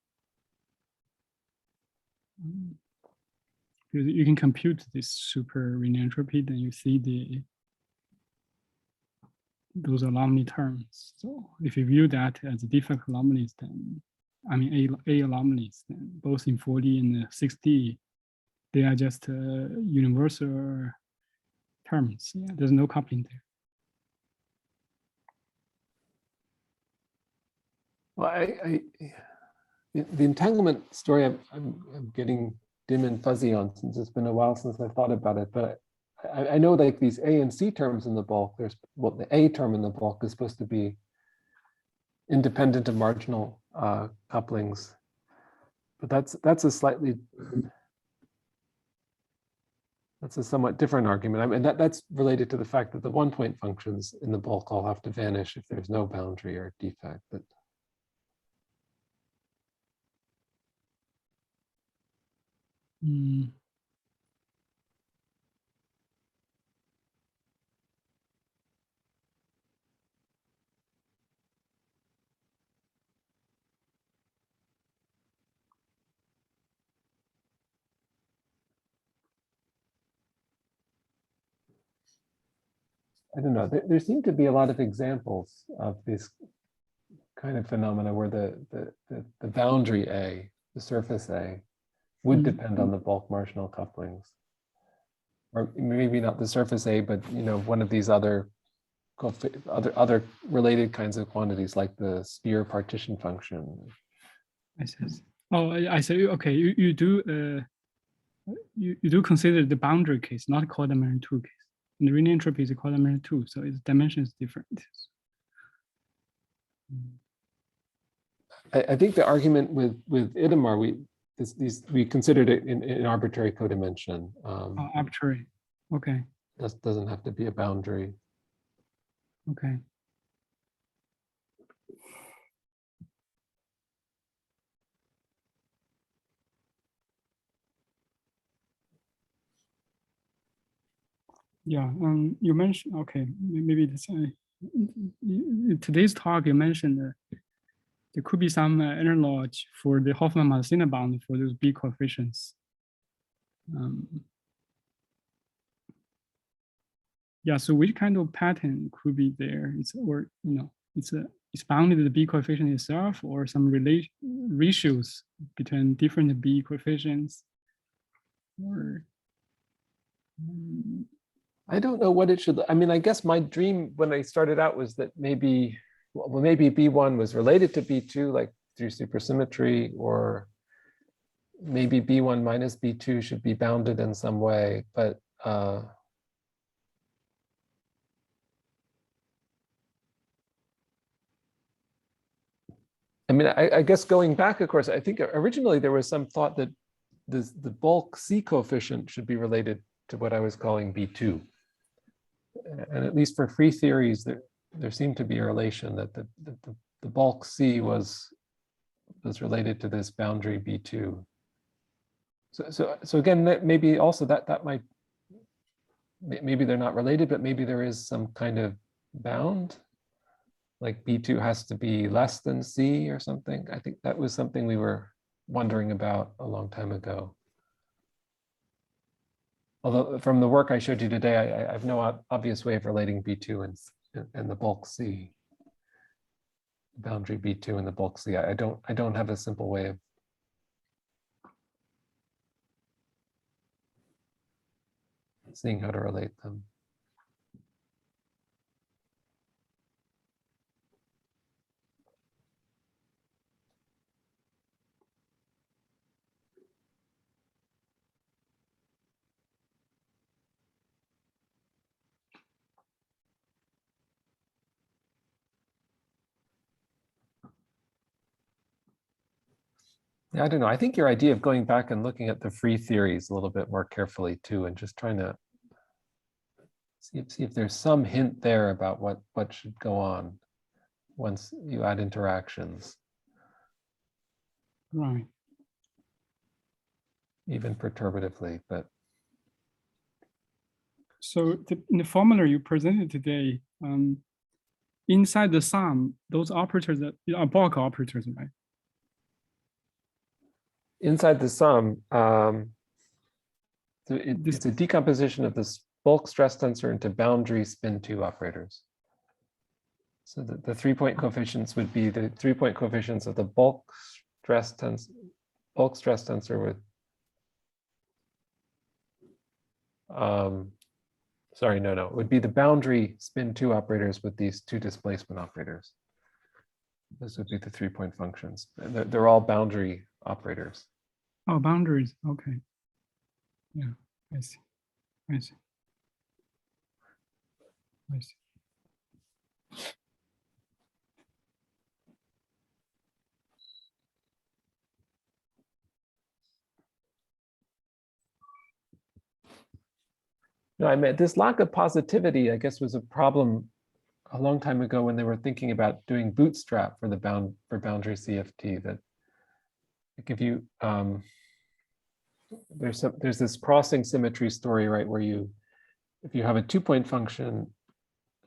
You can compute this super Rayleigh entropy, then you see those anomaly terms. So if you view that as defect anomalies, then I mean A anomalies, then both in 4D and 6D, they are just universal terms. Yeah, there's no coupling there. Well, the entanglement story I'm getting dim and fuzzy on, since it's been a while since I thought about it. But I know like these A and C terms in the bulk, the A term in the bulk is supposed to be independent of marginal couplings. But that's a somewhat different argument. I mean, that's related to the fact that the 1-point functions in the bulk all have to vanish if there's no boundary or defect. But I don't know. There seem to be a lot of examples of this kind of phenomena where the boundary A, the surface A, would depend on the bulk marginal couplings, or maybe not the surface A, but one of these other other related kinds of quantities like the sphere partition function. I see. Oh, I see. Okay, you do you do consider the boundary case, not coordinate 2 case. And the Riemann entropy is coordinate 2, so its dimension is different. I think the argument with Idemar, we considered it in arbitrary codimension. Arbitrary. Okay. Doesn't have to be a boundary. Okay. Yeah. You mentioned, okay, maybe this, in today's talk you mentioned there could be some analog for the Hoffman-Malsina bound for those B coefficients. Yeah, so which kind of pattern could be there? It's, or, you know, it's bounded to the B coefficient itself, or some ratios between different B coefficients, or I don't know what it should. I mean, I guess my dream when I started out was that maybe, well, maybe B1 was related to B2, like through supersymmetry, or maybe B1 minus B2 should be bounded in some way. But I mean, I guess going back, of course, I think originally there was some thought that the bulk C coefficient should be related to what I was calling B2. And at least for free theories, there seemed to be a relation that the bulk C was related to this boundary B2. So again, maybe also that might, maybe they're not related, but maybe there is some kind of bound, like B2 has to be less than C or something. I think that was something we were wondering about a long time ago. Although from the work I showed you today, I have no obvious way of relating B2 and the bulk C, boundary B2 and the bulk C. I don't have a simple way of seeing how to relate them. Yeah, I don't know. I think your idea of going back and looking at the free theories a little bit more carefully too, and just trying to see if there's some hint there about what should go on once you add interactions. right. Even perturbatively, but. So in the formula you presented today, inside the sum, those operators are bulk operators, right? Inside the sum, it's a decomposition of this bulk stress tensor into boundary spin 2 operators. So the 3-point coefficients would be the 3-point coefficients of the bulk stress tensor with sorry, no, it would be the boundary spin 2 operators with these 2 displacement operators. This would be the 3-point functions. They're all boundary operators. Oh, boundaries. Okay. Yeah, I see. I see. I see. No, I mean, this lack of positivity, I guess, was a problem a long time ago when they were thinking about doing bootstrap for boundary CFT. That like if you there's this crossing symmetry story, right, where if you have a 2-point function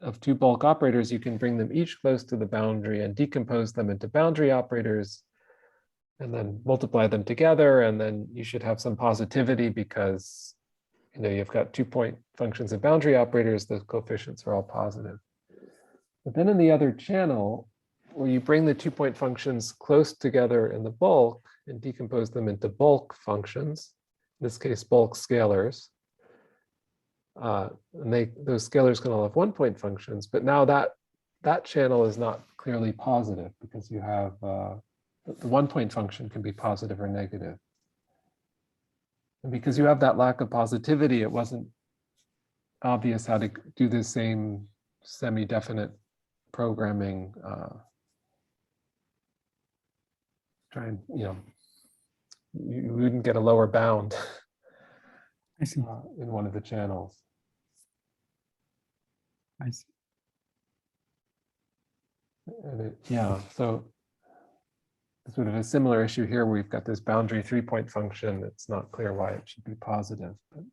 of 2 bulk operators, you can bring them each close to the boundary and decompose them into boundary operators and then multiply them together, and then you should have some positivity because you've got 2-point functions and boundary operators, the coefficients are all positive. But then in the other channel, where you bring the 2-point functions close together in the bulk and decompose them into bulk functions, in this case, bulk scalars, And those scalars can all have one-point functions, but now that channel is not clearly positive because you have the one-point function can be positive or negative. And because you have that lack of positivity, it wasn't obvious how to do the same semi-definite programming, try and, you wouldn't get a lower bound I see. in one of the channels. I see. And so sort of a similar issue here. We've got this boundary 3-point function. It's not clear why it should be positive. But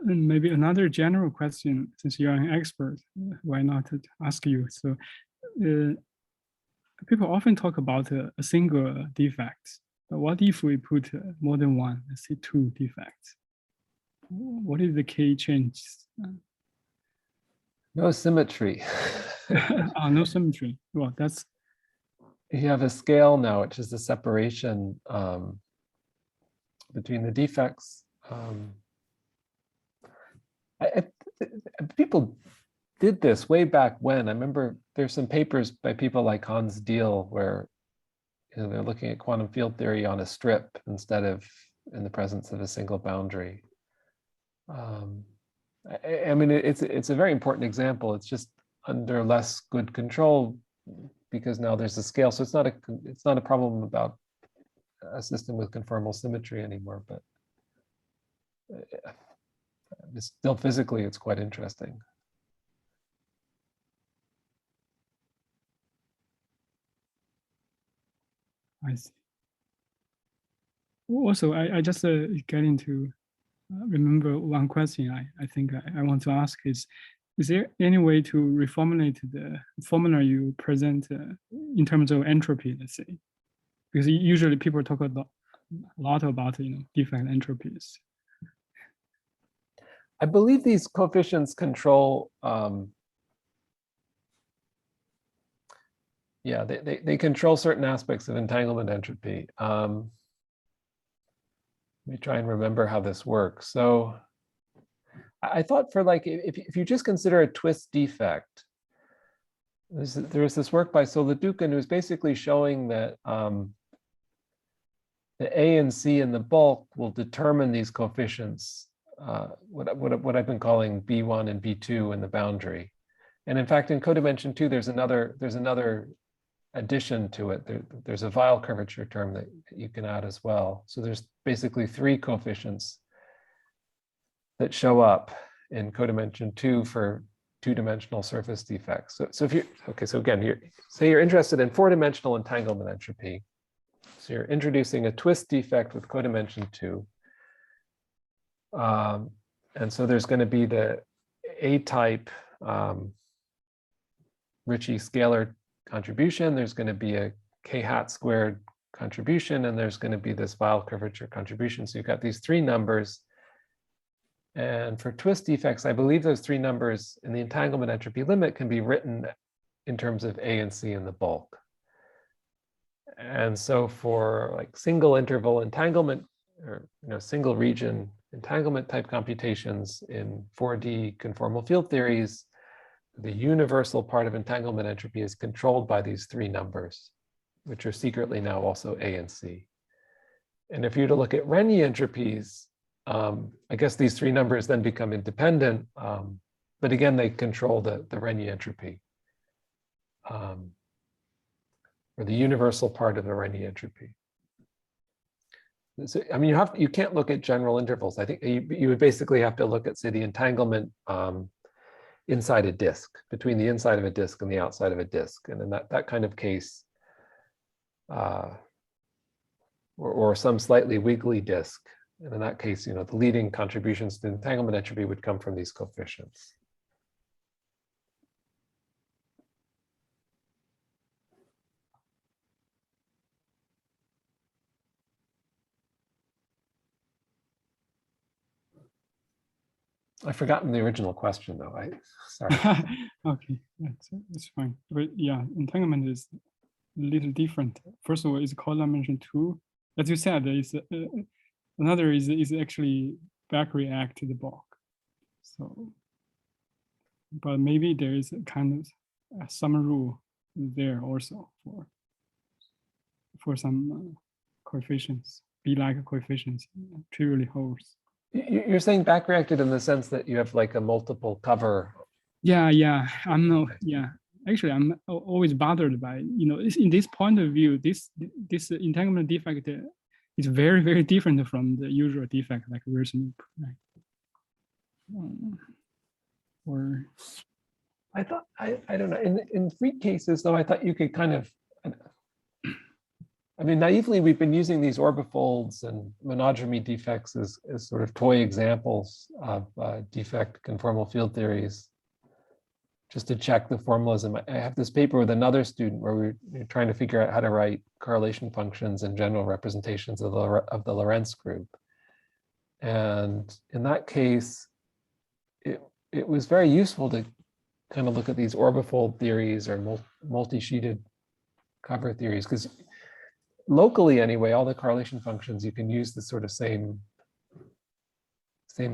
And maybe another general question, since you're an expert, why not ask you? So people often talk about a single defect, but what if we put more than one, let's say 2 defects? What is the key change? no symmetry. No symmetry. Well, that's. You have a scale now, which is the separation between the defects. People did this way back when. I remember there's some papers by people like Hans Diehl where they're looking at quantum field theory on a strip instead of in the presence of a single boundary. I mean, it's a very important example. It's just under less good control because now there's a scale. So it's not a problem about a system with conformal symmetry anymore, but still physically, it's quite interesting. I see. Also, I just getting to remember one question I think I want to ask is there any way to reformulate the formula you present in terms of entropy, let's say? Because usually people talk a lot about defect entropies. I believe these coefficients control, they control certain aspects of entanglement entropy. Let me try and remember how this works. So I thought for like, if you just consider a twist defect, there was this work by Solodukin who was basically showing that the A and C in the bulk will determine these coefficients, what I've been calling B1 and B2 in the boundary. And in fact, in codimension 2, there's another addition to it. There's a Weil curvature term that you can add as well. So there's basically 3 coefficients that show up in codimension 2 for 2-dimensional surface defects. So if you, okay, so again, say you're interested in 4-dimensional entanglement entropy. So you're introducing a twist defect with codimension 2. And so there's going to be the A-type Ricci scalar contribution. There's going to be a k-hat squared contribution, and there's going to be this Weil curvature contribution. So you've got these 3 numbers. And for twist defects, I believe those 3 numbers in the entanglement entropy limit can be written in terms of A and C in the bulk. And so for like single interval entanglement or single region entanglement type computations in 4D conformal field theories, the universal part of entanglement entropy is controlled by these 3 numbers, which are secretly now also A and C. And if you were to look at Renyi entropies, I guess these 3 numbers then become independent, but again, they control the Renyi entropy, or the universal part of the Renyi entropy. So, I mean, you can't look at general intervals. I think you would basically have to look at, say, the entanglement inside a disk, between the inside of a disk and the outside of a disk. And in that kind of case, or some slightly wiggly disk, and in that case, the leading contributions to entanglement entropy would come from these coefficients. I've forgotten the original question though. Sorry. Okay, that's fine. But yeah, entanglement is a little different. First of all, it's column dimension 2. As you said, another is actually back react to the bulk. So, but maybe there is a kind of some rule there also for some coefficients, B-like coefficients, trivially holds. You're saying back reacted in the sense that you have like a multiple cover. Yeah. Actually, I'm always bothered by, in this point of view, this entanglement defect is very, very different from the usual defect like reverse loop, right? Or I thought, I don't know, in 3 cases though, I thought you could kind of, I mean, naively, we've been using these orbifolds and monodromy defects as sort of toy examples of defect conformal field theories, just to check the formalism. I have this paper with another student where we're trying to figure out how to write correlation functions and general representations of the Lorentz group. And in that case, it was very useful to kind of look at these orbifold theories or multi-sheeted cover theories, because locally anyway, all the correlation functions, you can use the sort of same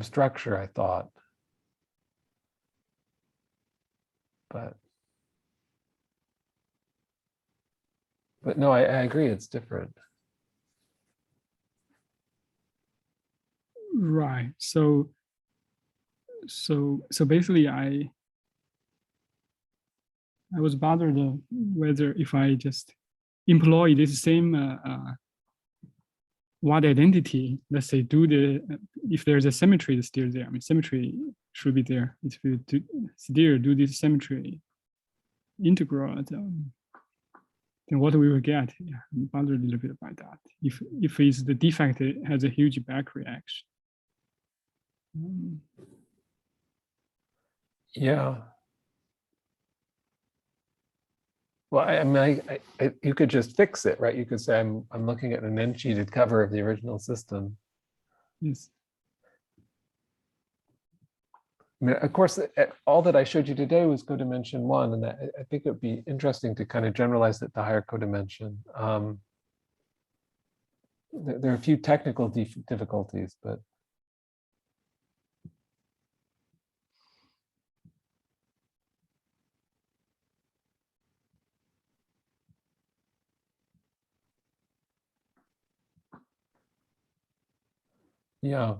structure, I thought. But no, I agree, it's different. right. So basically I was bothered whether if I just employ this same wide identity, let's say if there's a symmetry that's still there, I mean, symmetry should be there. If you still do this symmetry integral, then what we will get, yeah, I'm bothered a little bit by that. If it's the defect, it has a huge back reaction. Yeah. Well, I mean, you could just fix it, right? You could say, I'm looking at an n-sheeted cover of the original system. Yes. I mean, of course, all that I showed you today was codimension 1, and I think it would be interesting to kind of generalize it to higher codimension. There are a few technical difficulties, but yeah.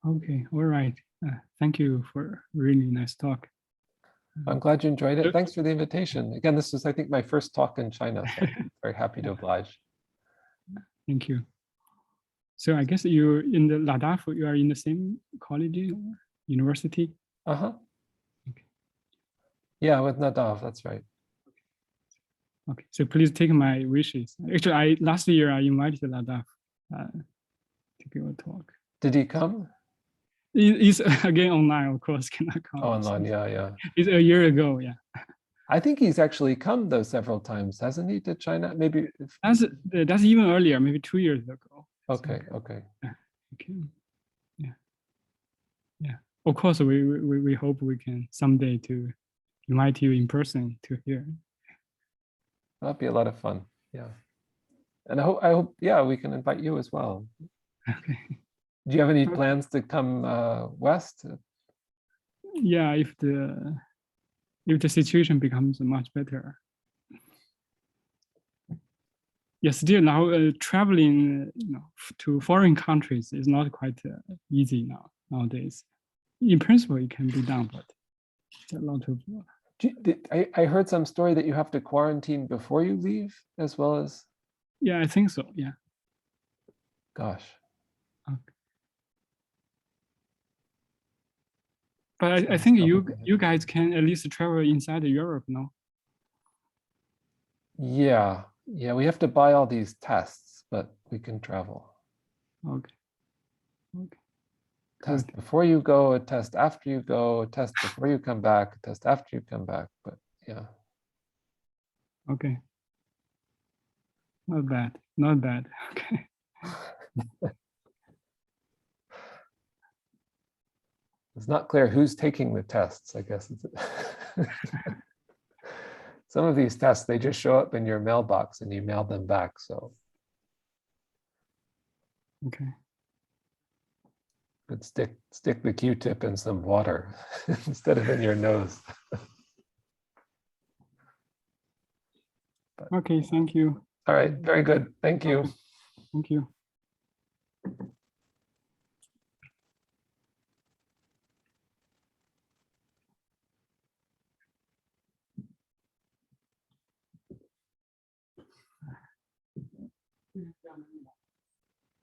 Okay, all right. Thank you for a really nice talk. I'm glad you enjoyed it. Thanks for the invitation. Again, this is, I think, my first talk in China, so I'm very happy to oblige. Thank you. So I guess you're in the Ladakh, you are in the same college or university? Uh-huh. Okay. Yeah, with Nadav, that's right. Okay, so please take my wishes. Actually, last year I invited Ladakh to give a talk. Did he come? It's again online, of course, cannot come. Oh, online, yeah. It's a year ago, yeah. I think he's actually come though several times, hasn't he, to China? Maybe. That's even earlier, maybe 2 years ago. Okay, so, okay. Yeah. Of course, we hope we can someday to invite you in person to hear. That'd be a lot of fun. Yeah. And I hope, yeah, we can invite you as well. Okay. Do you have any plans to come west? Yeah, if the situation becomes much better. Yeah, still now traveling, to foreign countries is not quite easy nowadays. In principle, it can be done, but it's a lot of. I heard some story that you have to quarantine before you leave, as well as. Yeah, I think so. Yeah. Gosh. Okay. But I think you guys can at least travel inside Europe, no? Yeah, we have to buy all these tests, but we can travel. Okay. Test Good. before you go, a test after you go, a test before you come back, a test after you come back, but yeah. Okay. Not bad. Okay. not clear who's taking the tests, I guess. Some of these tests, they just show up in your mailbox and you mail them back, so. Okay. But stick the Q-tip in some water instead of in your nose. Okay, thank you. All right, very good. Thank you. Thank you.